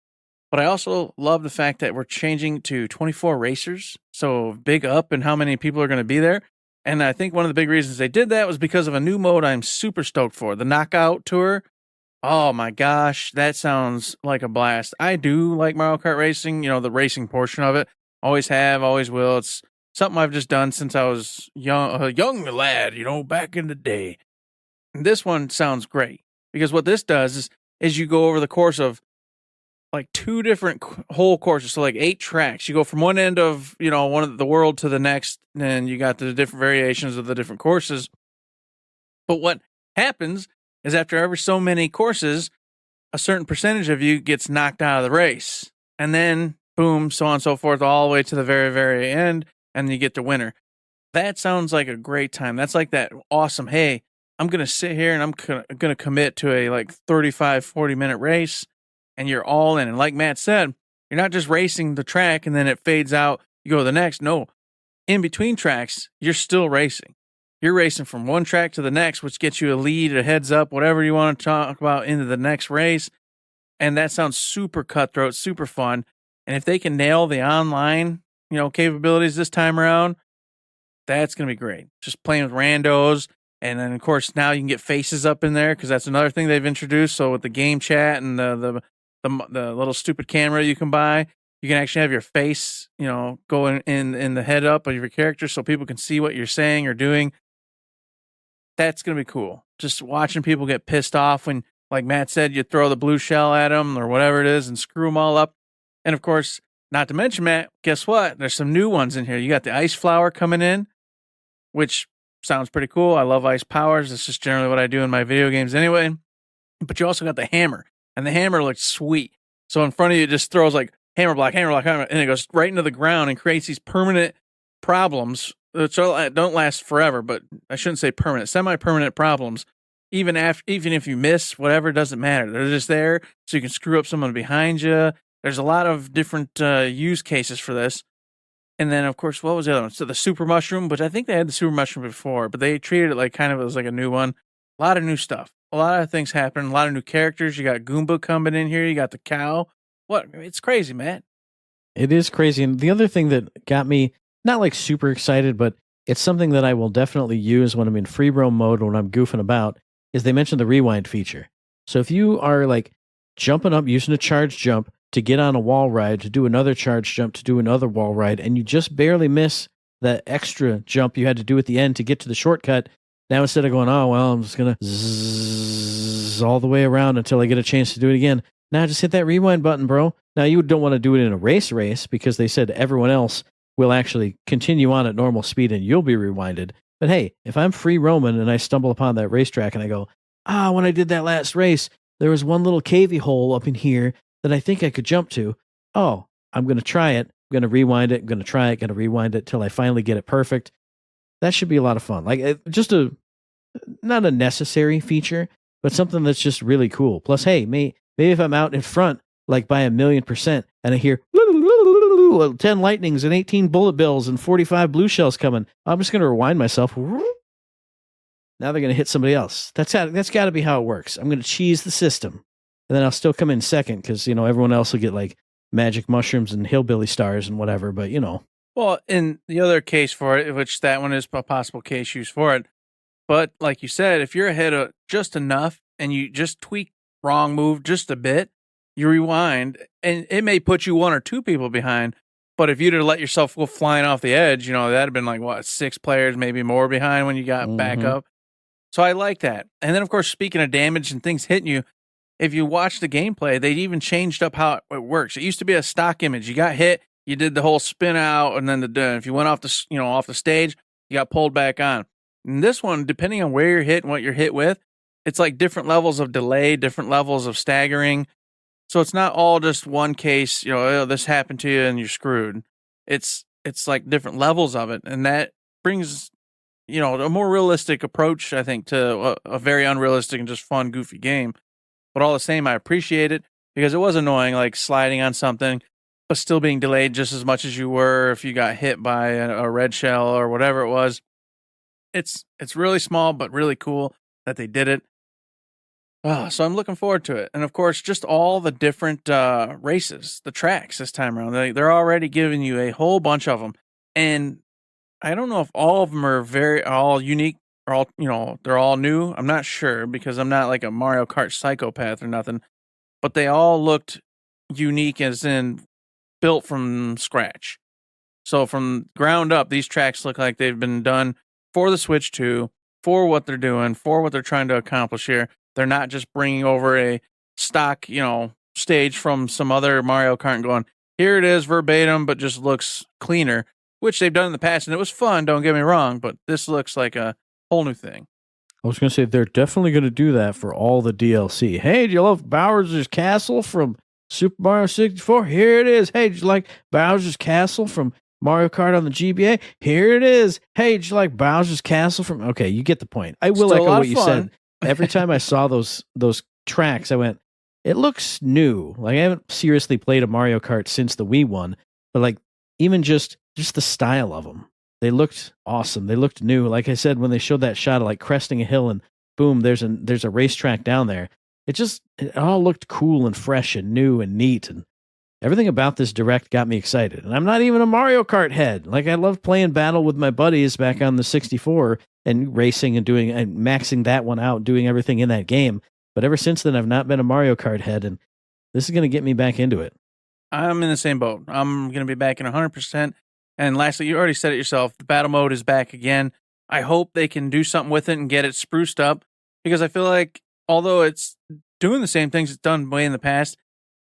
But I also love the fact that we're changing to 24 racers, so big up in how many people are going to be there. And I think one of the big reasons they did that was because of a new mode I'm super stoked for, the Knockout Tour. Oh my gosh, that sounds like a blast. I do like Mario Kart racing, the racing portion of it. Always have, always will. It's something I've just done since I was a young lad, back in the day. And this one sounds great because what this does is you go over the course of like 2 different whole courses. So like 8 tracks. You go from one end of, one of the world to the next, and you got the different variations of the different courses. But what happens is after every so many courses, a certain percentage of you gets knocked out of the race. And then boom, so on and so forth, all the way to the very, very end. And you get the winner. That sounds like a great time. That's like that awesome, hey, I'm going to sit here and I'm going to commit to a like 35, 40-minute race, and you're all in. And like Matt said, you're not just racing the track and then it fades out, you go to the next. No, in between tracks, you're still racing. you're racing from one track to the next, which gets you a lead, a heads up, whatever you want to talk about into the next race. And that sounds super cutthroat, super fun. And if they can nail the online, capabilities this time around, that's going to be great. Just playing with randos. And then, of course, now you can get faces up in there because that's another thing they've introduced. So with the game chat and the little stupid camera you can buy, you can actually have your face, going in the head up of your character so people can see what you're saying or doing. That's going to be cool. Just watching people get pissed off when, like Matt said, you throw the blue shell at them or whatever it is and screw them all up. And, of course, not to mention, Matt, guess what? There's some new ones in here. You got the ice flower coming in, which sounds pretty cool. I love ice powers. That's just generally what I do in my video games anyway. But you also got the hammer, and the hammer looks sweet. So in front of you, it just throws like hammer block, and it goes right into the ground and creates these permanent problems, which don't last forever, but I shouldn't say permanent, semi-permanent problems. Even if you miss, whatever, it doesn't matter. They're just there so you can screw up someone behind you. There's a lot of different use cases for this. And then, of course, what was the other one? So the super mushroom, but I think they had the super mushroom before, but they treated it like kind of as like a new one. A lot of new stuff. A lot of things happen. A lot of new characters. You got Goomba coming in here. You got the cow. It's crazy, Matt. It is crazy. And the other thing that got me not like super excited, but it's something that I will definitely use when I'm in free roam mode, when I'm goofing about, is they mentioned the rewind feature. So if you are like jumping up using a charge jump to get on a wall ride, to do another charge jump, to do another wall ride, and you just barely miss that extra jump you had to do at the end to get to the shortcut, now instead of going, oh, well, I'm just going to zzz all the way around until I get a chance to do it again, now just hit that rewind button, bro. Now you don't want to do it in a race because they said everyone else will actually continue on at normal speed and you'll be rewinded. But hey, if I'm free roaming and I stumble upon that racetrack and I go, when I did that last race, there was one little cavey hole up in here that I think I could jump to. Oh, I'm going to try it. I'm going to rewind it. I'm going to try it. Going to rewind it till I finally get it perfect. That should be a lot of fun. Like just not a necessary feature, but something that's just really cool. Plus, hey, maybe if I'm out in front, like by 1,000,000% and I hear 10 lightnings and 18 bullet bills and 45 blue shells coming, I'm just going to rewind myself. Now they're going to hit somebody else. That's got to be how it works. I'm going to cheese the system. And then I'll still come in second because, everyone else will get like magic mushrooms and hillbilly stars and whatever. But, Well, in the other case for it, which that one is a possible case use for it. But like you said, if you're ahead of just enough and you just tweak wrong move just a bit, you rewind and it may put you one or two people behind. But if you'd have let yourself go flying off the edge, that'd have been like, 6 players, maybe more behind when you got back up. So I like that. And then, of course, speaking of damage and things hitting you, if you watch the gameplay, they even changed up how it works. It used to be a stock image. You got hit, you did the whole spin out, and then if you went off the stage, you got pulled back on. And this one, depending on where you're hit and what you're hit with, it's like different levels of delay, different levels of staggering. So it's not all just one case, this happened to you and you're screwed. It's like different levels of it, and that brings a more realistic approach, I think, to a very unrealistic and just fun, goofy game. But all the same, I appreciate it because it was annoying, like sliding on something, but still being delayed just as much as you were if you got hit by a red shell or whatever it was. It's really small, but really cool that they did it. So I'm looking forward to it. And of course, just all the different races, the tracks this time around, they're already giving you a whole bunch of them. And I don't know if all of them are all unique or they're all new. I'm not sure because I'm not like a Mario Kart psychopath or nothing, but they all looked unique as in built from scratch. So from ground up, these tracks look like they've been done for the Switch 2, for what they're doing, for what they're trying to accomplish here. They're not just bringing over a stock, stage from some other Mario Kart and going, here it is verbatim, but just looks cleaner, which they've done in the past. And it was fun, don't get me wrong, but this looks like a whole new thing. I was going to say, they're definitely going to do that for all the DLC. Hey, do you love Bowser's Castle from Super Mario 64? Here it is. Hey, do you like Bowser's Castle from Mario Kart on the GBA? Here it is. Hey, do you like Bowser's Castle from... Okay, you get the point. I will echo what you said. Every time I saw those tracks, I went, it looks new. Like, I haven't seriously played a Mario Kart since the Wii one, but like, even just the style of them. They looked awesome. They looked new. Like I said, when they showed that shot of like cresting a hill and boom, there's a racetrack down there. It all looked cool and fresh and new and neat, and everything about this Direct got me excited. And I'm not even a Mario Kart head. Like, I love playing Battle with my buddies back on the 64 and racing and maxing that one out, doing everything in that game. But ever since then, I've not been a Mario Kart head, and this is going to get me back into it. I'm in the same boat. I'm going to be back in 100%. And lastly, you already said it yourself. The battle mode is back again. I hope they can do something with it and get it spruced up, because I feel like although it's doing the same things it's done way in the past,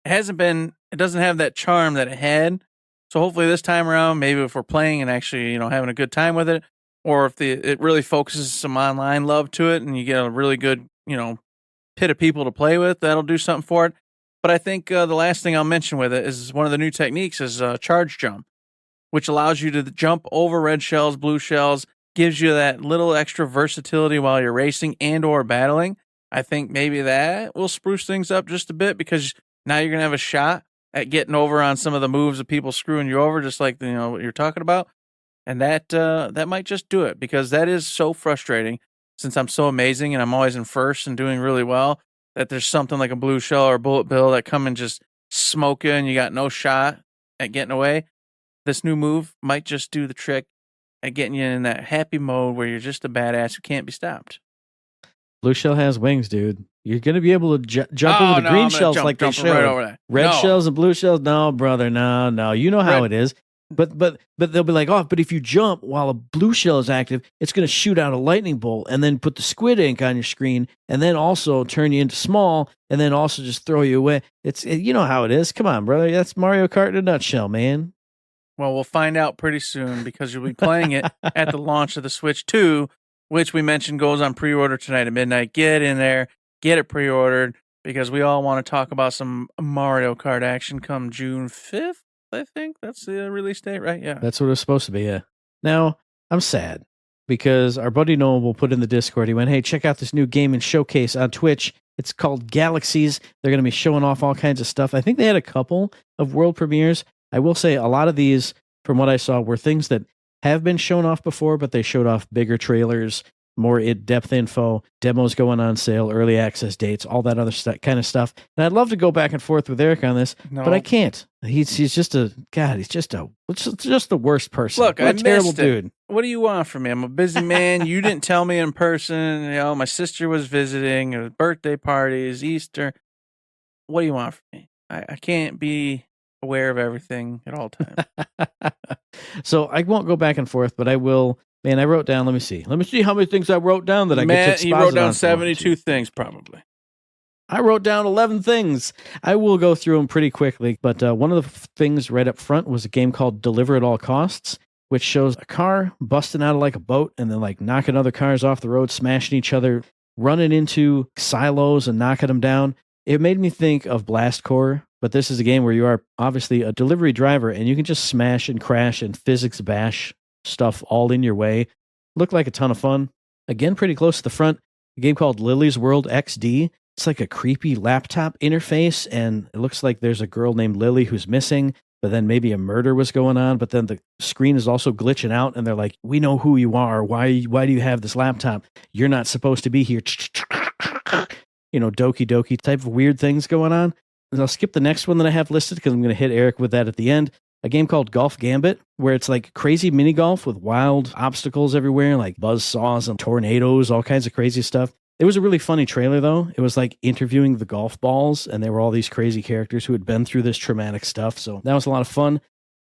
it doesn't have that charm that it had. So hopefully this time around, maybe if we're playing and actually, having a good time with it, or if it really focuses some online love to it and you get a really good, pit of people to play with, that'll do something for it. But I think the last thing I'll mention with it is one of the new techniques is charge jump, which allows you to jump over red shells, blue shells, gives you that little extra versatility while you're racing and or battling. I think maybe that will spruce things up just a bit, because now you're going to have a shot at getting over on some of the moves of people screwing you over, just like what you're talking about. And that might just do it, because that is so frustrating, since I'm so amazing and I'm always in first and doing really well, that there's something like a blue shell or a bullet bill that come and just smoke you and you got no shot at getting away. This new move might just do the trick at getting you in that happy mode where you're just a badass who can't be stopped. Blue shell has wings, dude. You're going to be able to jump over the green shells like they showed. Right over there. Red shells and blue shells? No, brother, no. You know how it is. But they'll be like, but if you jump while a blue shell is active, it's going to shoot out a lightning bolt and then put the squid ink on your screen and then also turn you into small and then also just throw you away. You know how it is. Come on, brother. That's Mario Kart in a nutshell, man. Well, we'll find out pretty soon, because you'll be playing it at the launch of the Switch 2, which we mentioned goes on pre-order tonight at midnight. Get in there, get it pre-ordered, because we all want to talk about some Mario Kart action come June 5th, I think. That's the release date, right? Yeah. That's what it's supposed to be, yeah. Now, I'm sad, because our buddy Noel put in the Discord, he went, hey, check out this new gaming showcase on Twitch. It's called Galaxies. They're going to be showing off all kinds of stuff. I think they had a couple of world premieres. I will say a lot of these, from what I saw, were things that have been shown off before, but they showed off bigger trailers, more in-depth info, demos going on sale, early access dates, all that other kind of stuff. And I'd love to go back and forth with Eric on this, but I can't. He's just just the worst person. Look, what a terrible dude. What do you want from me? I'm a busy man. You didn't tell me in person. My sister was visiting, it was birthday parties, Easter. What do you want from me? I can't be aware of everything at all times. So I won't go back and forth, but I will. Man, I wrote down, let me see how many things I wrote down that I get to exposit on. You wrote down 72 things, probably. I wrote down 11 things. I will go through them pretty quickly, but one of the things right up front was a game called Deliver at All Costs, which shows a car busting out of like a boat and then like knocking other cars off the road, smashing each other, running into silos and knocking them down. It made me think of Blast Corps, but this is a game where you are obviously a delivery driver and you can just smash and crash and physics bash stuff all in your way. Looked like a ton of fun. Again, pretty close to the front, a game called Lily's World XD. It's like a creepy laptop interface, and it looks like there's a girl named Lily who's missing, but then maybe a murder was going on, but then the screen is also glitching out, and they're like, we know who you are. Why do you have this laptop? You're not supposed to be here. Doki doki type of weird things going on. And I'll skip the next one that I have listed because I'm going to hit Eric with that at the end. A game called Golf Gambit, where it's like crazy mini golf with wild obstacles everywhere, like buzzsaws and tornadoes, all kinds of crazy stuff. It was a really funny trailer, though. It was like interviewing the golf balls, and they were all these crazy characters who had been through this traumatic stuff. So that was a lot of fun.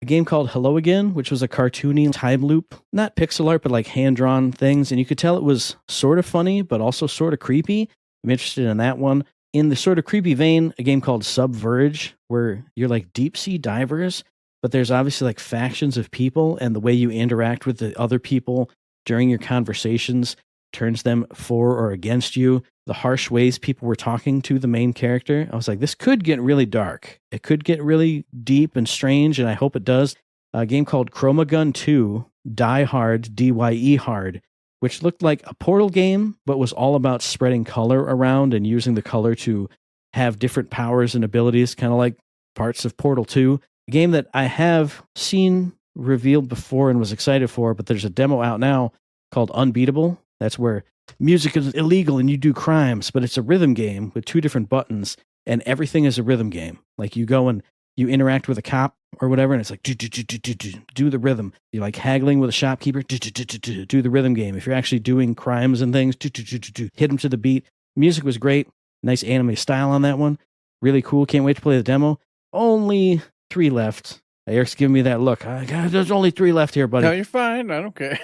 A game called Hello Again, which was a cartoony time loop, not pixel art, but like hand-drawn things. And you could tell it was sort of funny, but also sort of creepy. I'm interested in that one. In the sort of creepy vein, a game called Subverge, where you're like deep sea divers, but there's obviously like factions of people, and the way you interact with the other people during your conversations turns them for or against you. The harsh ways people were talking to the main character. I was like, this could get really dark. It could get really deep and strange, and I hope it does. A game called Chroma Gun 2, Die Hard, DYE Hard, which looked like a Portal game, but was all about spreading color around and using the color to have different powers and abilities, kind of like parts of Portal 2. A game that I have seen revealed before and was excited for, but there's a demo out now called Unbeatable. That's where music is illegal and you do crimes, but it's a rhythm game with 2 different buttons, and everything is a rhythm game. Like you go and you interact with a cop or whatever, and it's like, do the rhythm. You're like haggling with a shopkeeper, do the rhythm game. If you're actually doing crimes and things, hit them to the beat. Music was great. Nice anime style on that one. Really cool. Can't wait to play the demo. Only 3 left. Eric's giving me that look. There's only 3 left here, buddy. No, you're fine. I don't care.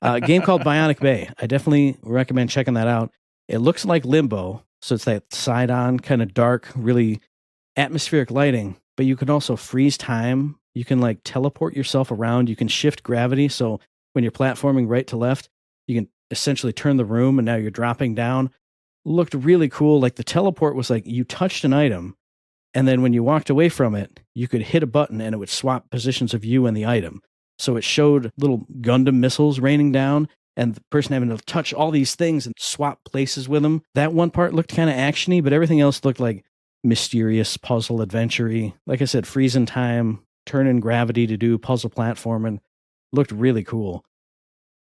A game called Bionic Bay. I definitely recommend checking that out. It looks like Limbo, so it's that side-on kind of dark, really atmospheric lighting, but you can also freeze time. You can like teleport yourself around. You can shift gravity, so when you're platforming right to left, you can essentially turn the room, and now you're dropping down. Looked really cool. Like the teleport was like you touched an item, and then when you walked away from it, you could hit a button and it would swap positions of you and the item. So it showed little Gundam missiles raining down and the person having to touch all these things and swap places with them. That one part looked kind of actiony, but everything else looked like mysterious puzzle adventure-y. Like I said, freezing time, turning gravity to do puzzle platforming. Looked really cool.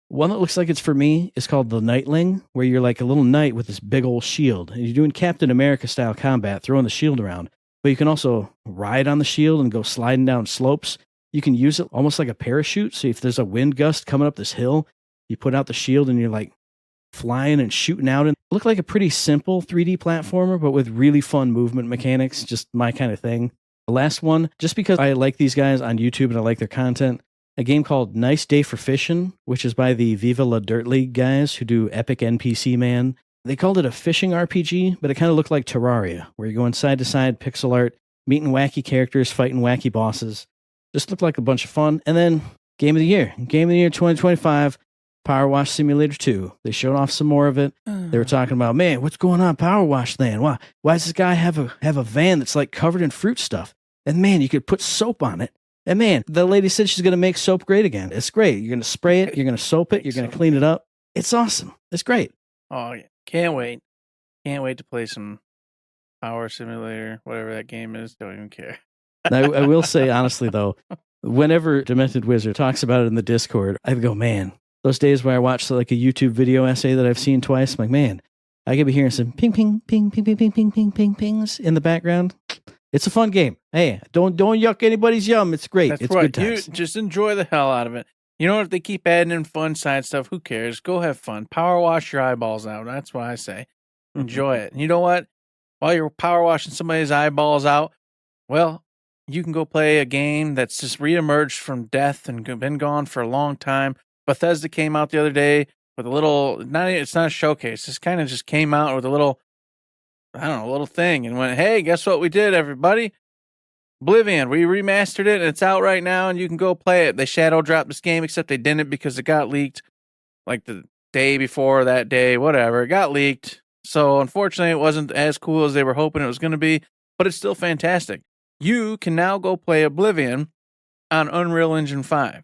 One that looks like it's for me is called The Nightling, where you're like a little knight with this big old shield. And you're doing Captain America-style combat, throwing the shield around. But you can also ride on the shield and go sliding down slopes. You can use it almost like a parachute. So if there's a wind gust coming up this hill, you put out the shield and you're like flying and shooting out. And it looked like a pretty simple 3D platformer, but with really fun movement mechanics. Just my kind of thing. The last one, just because I like these guys on YouTube and I like their content, a game called Nice Day for Fishing, which is by the Viva La Dirt League guys who do Epic NPC Man. They called it a fishing RPG, but it kind of looked like Terraria, where you're going side to side, pixel art, meeting wacky characters, fighting wacky bosses. Just looked like a bunch of fun. And then Game of the Year 2025, Power Wash Simulator 2. They showed off some more of it. They were talking about, man, what's going on Power Wash land? Why does this guy have a van that's like covered in fruit stuff? And man, you could put soap on it. And man, the lady said she's going to make soap great again. It's great. You're going to spray it. You're going to soap it. You're going to clean it up. It's awesome. It's great. Oh, yeah. Can't wait. Can't wait to play some Power Simulator, whatever that game is. Don't even care. I will say, honestly, though, whenever Demented Wizard talks about it in the Discord, I go, man, those days where I watch like a YouTube video essay that I've seen twice, I'm like, man, I could be hearing some ping, ping, ping, ping, ping, ping, ping, ping, ping, pings in the background. It's a fun game. Hey, don't yuck anybody's yum. It's great. That's it's right. good times. You just enjoy the hell out of it. You know what? If they keep adding in fun side stuff, who cares? Go have fun. Power wash your eyeballs out. That's what I say. Enjoy it. And you know what? While you're power washing somebody's eyeballs out, well, you can go play a game that's just reemerged from death and been gone for a long time. Bethesda came out the other day with a little, it's not a showcase. This kind of just came out with a little, I don't know, a little thing and went, hey, guess what we did, everybody? Oblivion, we remastered it and it's out right now and you can go play it. They shadow dropped this game, except they didn't because it got leaked like the day before that day, whatever. It got leaked. So unfortunately, it wasn't as cool as they were hoping it was going to be, but it's still fantastic. You can now go play Oblivion on Unreal Engine 5.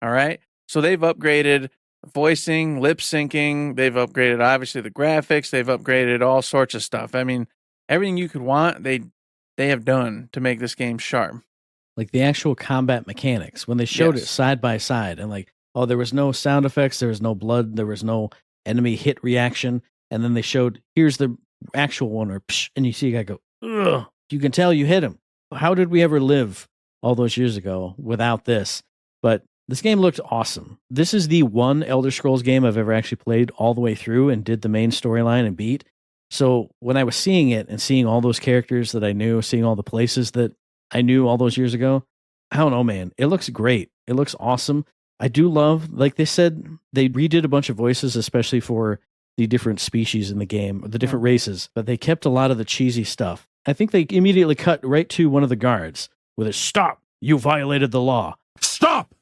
All right. So they've upgraded voicing, lip syncing. They've upgraded, obviously, the graphics. They've upgraded all sorts of stuff. I mean, everything you could want, they have done to make this game sharp. Like the actual combat mechanics, when they showed it side by side and like, oh, there was no sound effects, there was no blood, there was no enemy hit reaction. And then they showed, here's the actual one, or psh, and you see a guy go, ugh. You can tell you hit him. How did we ever live all those years ago without this? But this game looked awesome. This is the one Elder Scrolls game I've ever actually played all the way through and did the main storyline and beat. So when I was seeing it and seeing all those characters that I knew, seeing all the places that I knew all those years ago, I don't know, man. It looks great. It looks awesome. I do love, like they said, they redid a bunch of voices, especially for the different species in the game, the different races, but they kept a lot of the cheesy stuff. I think they immediately cut right to one of the guards with a stop. You violated the law. Stop!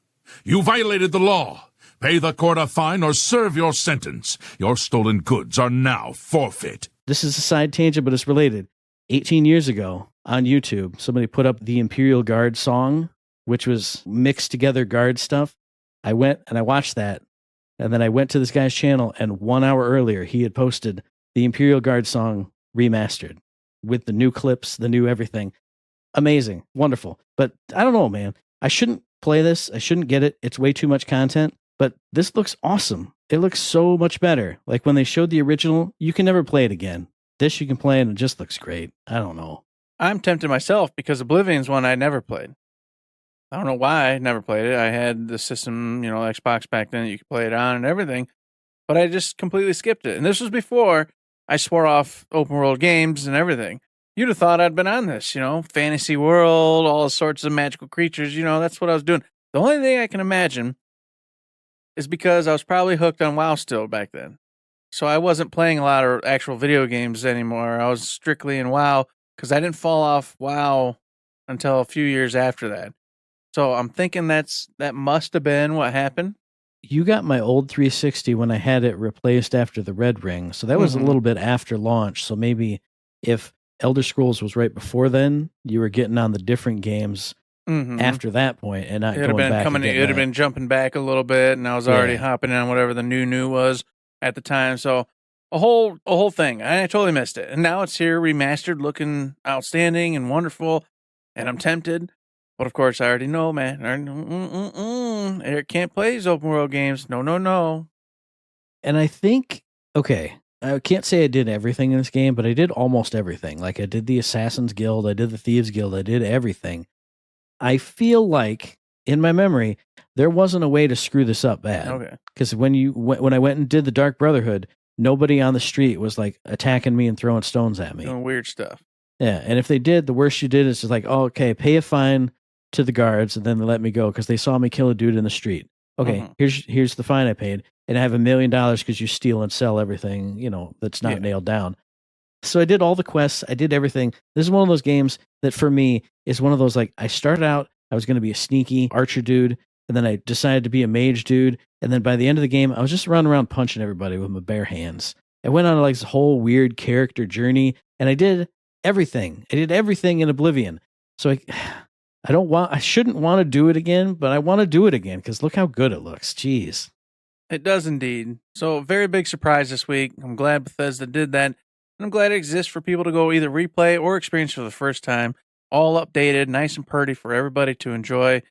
You violated the law. Pay the court a fine or serve your sentence. Your stolen goods are now forfeit. This is a side tangent, but it's related. 18 years ago on YouTube, somebody put up the Imperial Guard song, which was mixed together guard stuff. I went and I watched that. And then I went to this guy's channel, and 1 hour earlier, he had posted the Imperial Guard song remastered with the new clips, the new everything. Amazing. Wonderful. But I don't know, man. I shouldn't play this. I shouldn't get it. It's way too much content. But this looks awesome. It looks so much better. Like when they showed the original, you can never play it again. This you can play and it just looks great. I don't know. I'm tempted myself because Oblivion's one I never played. I don't know why I never played it. I had the system, Xbox back then that you could play it on and everything, but I just completely skipped it. And this was before I swore off open world games and everything. You'd have thought I'd been on this, fantasy world, all sorts of magical creatures, that's what I was doing. The only thing I can imagine is because I was probably hooked on WoW still back then. So I wasn't playing a lot of actual video games anymore. I was strictly in WoW because I didn't fall off WoW until a few years after that. So I'm thinking that must have been what happened. You got my old 360 when I had it replaced after the Red Ring. So that was a little bit after launch. So maybe if Elder Scrolls was right before then, you were getting on the different games after that point and not going back. It would have been jumping back a little bit, and I was already hopping on whatever the new was at the time. So a whole thing. I totally missed it. And now it's here, remastered, looking outstanding and wonderful, and I'm tempted. But of course, I already know, man. Eric can't play his open world games. No. And I think, okay, I can't say I did everything in this game, but I did almost everything. Like I did the Assassin's Guild, I did the Thieves Guild, I did everything. I feel like, in my memory, there wasn't a way to screw this up bad. Okay. Because when I went and did the Dark Brotherhood, nobody on the street was like attacking me and throwing stones at me. Doing weird stuff. Yeah, and if they did, the worst you did is just like, oh, okay, pay a fine to the guards, and then they let me go because they saw me kill a dude in the street. Okay, here's the fine I paid, and I have $1 million because you steal and sell everything, that's not nailed down. So I did all the quests, I did everything. This is one of those games that for me is one of those, like, I started out, I was going to be a sneaky archer dude, and then I decided to be a mage dude, and then by the end of the game, I was just running around punching everybody with my bare hands. I went on like this whole weird character journey, and I did everything. I did everything in Oblivion. So I shouldn't want to do it again, but I want to do it again because look how good it looks. Jeez. It does indeed. So, very big surprise this week. I'm glad Bethesda did that. And I'm glad it exists for people to go either replay or experience for the first time. All updated, nice and pretty for everybody to enjoy.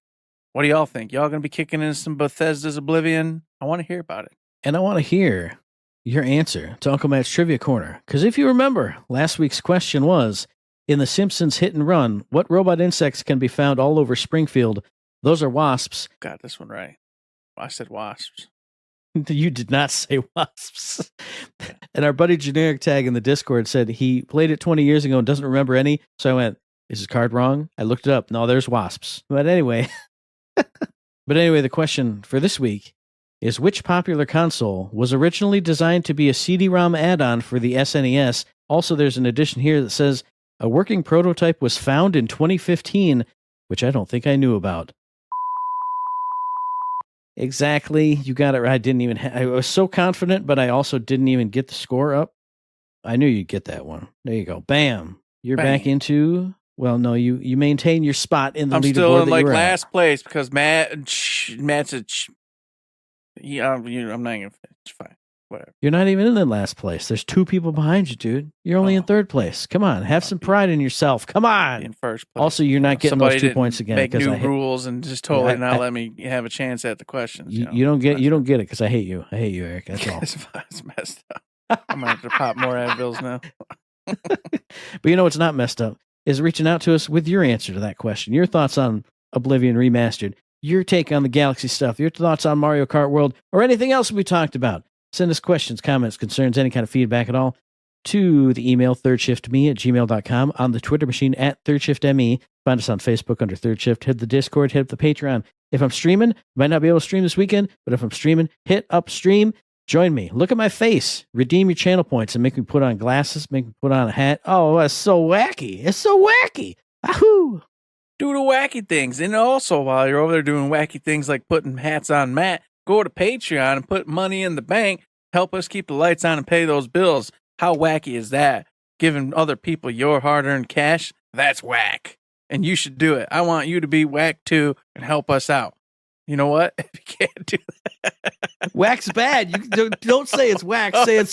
What do y'all think? Y'all going to be kicking in some Bethesda's Oblivion? I want to hear about it. And I want to hear your answer to Uncle Matt's Trivia Corner. Because if you remember, last week's question was, in The Simpsons Hit and Run, what robot insects can be found all over Springfield? Those are wasps. Got this one right. I said wasps. You did not say wasps. And our buddy Generic Tag in the Discord said he played it 20 years ago and doesn't remember any. So I went, is his card wrong? I looked it up. No, there's wasps. But anyway, the question for this week is, which popular console was originally designed to be a CD-ROM add-on for the SNES? Also, there's an addition here that says, a working prototype was found in 2015, which I don't think I knew about. Exactly. You got it right. I was so confident, but I also didn't even get the score up. I knew you'd get that one. There you go. Bam. You're back into, well, no, you maintain your spot in the leaderboard. I'm still in like last place because Matt said, I'm not even finished. Fine. Whatever. You're not even in the last place. There's 2 people behind you, dude. You're only in third place. Come on, have some pride in yourself. Come on. In first place. Also, you're not getting those 2 points again. Make new rules and just totally not let me have a chance at the questions. You don't get it because I hate you. I hate you, Eric. That's all. It's messed up. I'm gonna have to pop more Advils now. But you know what's not messed up is reaching out to us with your answer to that question. Your thoughts on Oblivion Remastered. Your take on the Galaxy stuff. Your thoughts on Mario Kart World or anything else we talked about. Send us questions, comments, concerns, any kind of feedback at all to the email thirdshiftme@gmail.com, on the Twitter machine @thirdshiftme. Find us on Facebook under Third Shift. Hit the Discord, hit up the Patreon. If I'm streaming, might not be able to stream this weekend, but if I'm streaming, hit upstream. Join me. Look at my face. Redeem your channel points and make me put on glasses, make me put on a hat. Oh, that's so wacky. It's so wacky. Ahoo! Do the wacky things. And also, while you're over there doing wacky things like putting hats on Matt, go to Patreon and put money in the bank. Help us keep the lights on and pay those bills. How wacky is that? Giving other people your hard-earned cash? That's whack. And you should do it. I want you to be whack too and help us out. You know what? If you can't do that. Whack's bad. You don't say it's whack. Say it's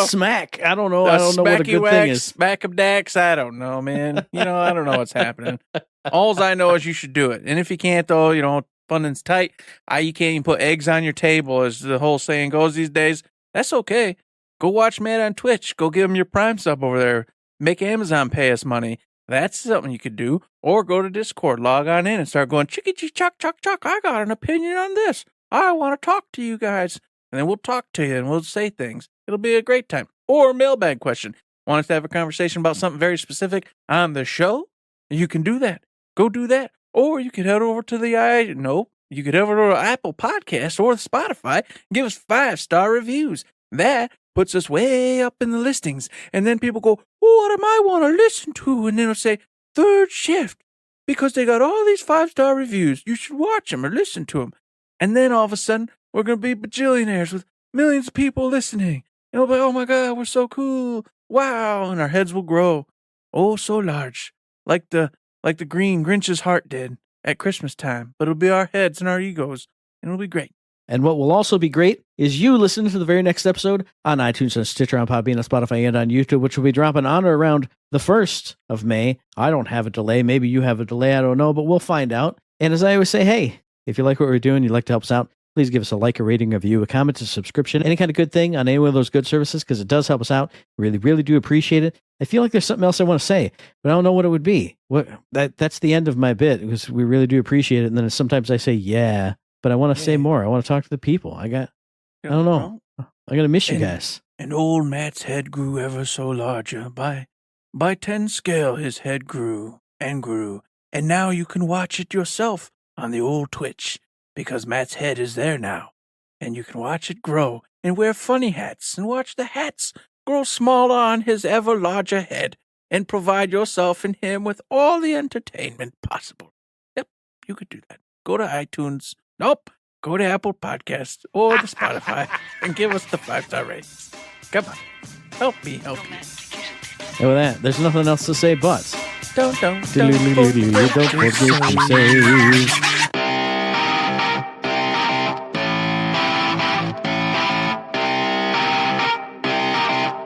smack. I don't know. I don't know what a good thing is. Smack of Dax. I don't know, man. I don't know what's happening. All I know is you should do it. And if you can't, though, funding's tight. You can't even put eggs on your table, as the whole saying goes these days. That's okay. Go watch Matt on Twitch. Go give him your Prime sub over there. Make Amazon pay us money. That's something you could do. Or go to Discord, log on in and start going, chicky chuck chuck chuck. I got an opinion on this. I want to talk to you guys. And then we'll talk to you and we'll say things. It'll be a great time. Or mailbag question. Want us to have a conversation about something very specific on the show? You can do that. Go do that. Or you could head over to you could head over to Apple Podcasts or Spotify and give us 5-star reviews. That puts us way up in the listings. And then people go, what am I want to listen to? And then it'll say, Third Shift. Because they got all these 5-star reviews. You should watch them or listen to them. And then all of a sudden, we're going to be bajillionaires with millions of people listening. And we'll be, oh my God, we're so cool. Wow. And our heads will grow. Oh, so large. Like the green Grinch's heart did at Christmas time. But it'll be our heads and our egos. And it'll be great. And what will also be great is you listening to the very next episode on iTunes and Stitcher, on Podbean, on Spotify, and on YouTube, which will be dropping on or around the 1st of May. I don't have a delay. Maybe you have a delay. I don't know, but we'll find out. And as I always say, hey, if you like what we're doing, you'd like to help us out, please give us a like, a rating, a review, a comment, a subscription, any kind of good thing on any one of those good services, because it does help us out. Really, really do appreciate it. I feel like there's something else I want to say, but I don't know what it would be. That's the end of my bit, because we really do appreciate it. And then sometimes I say, yeah, but I want to say more. I want to talk to the people. I don't know. I'm going to miss you guys. And old Matt's head grew ever so larger. By 10 scale, his head grew and grew. And now you can watch it yourself on the old Twitch, because Matt's head is there now. And you can watch it grow and wear funny hats and watch the hats grow smaller on his ever larger head and provide yourself and him with all the entertainment possible. Yep, you could do that. Go to iTunes. Nope. Go to Apple Podcasts or the Spotify and give us the 5-star ratings. Come on. Help me help you. And with that, there's nothing else to say but... Don't forget to say...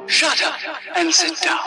Shut up and sit down.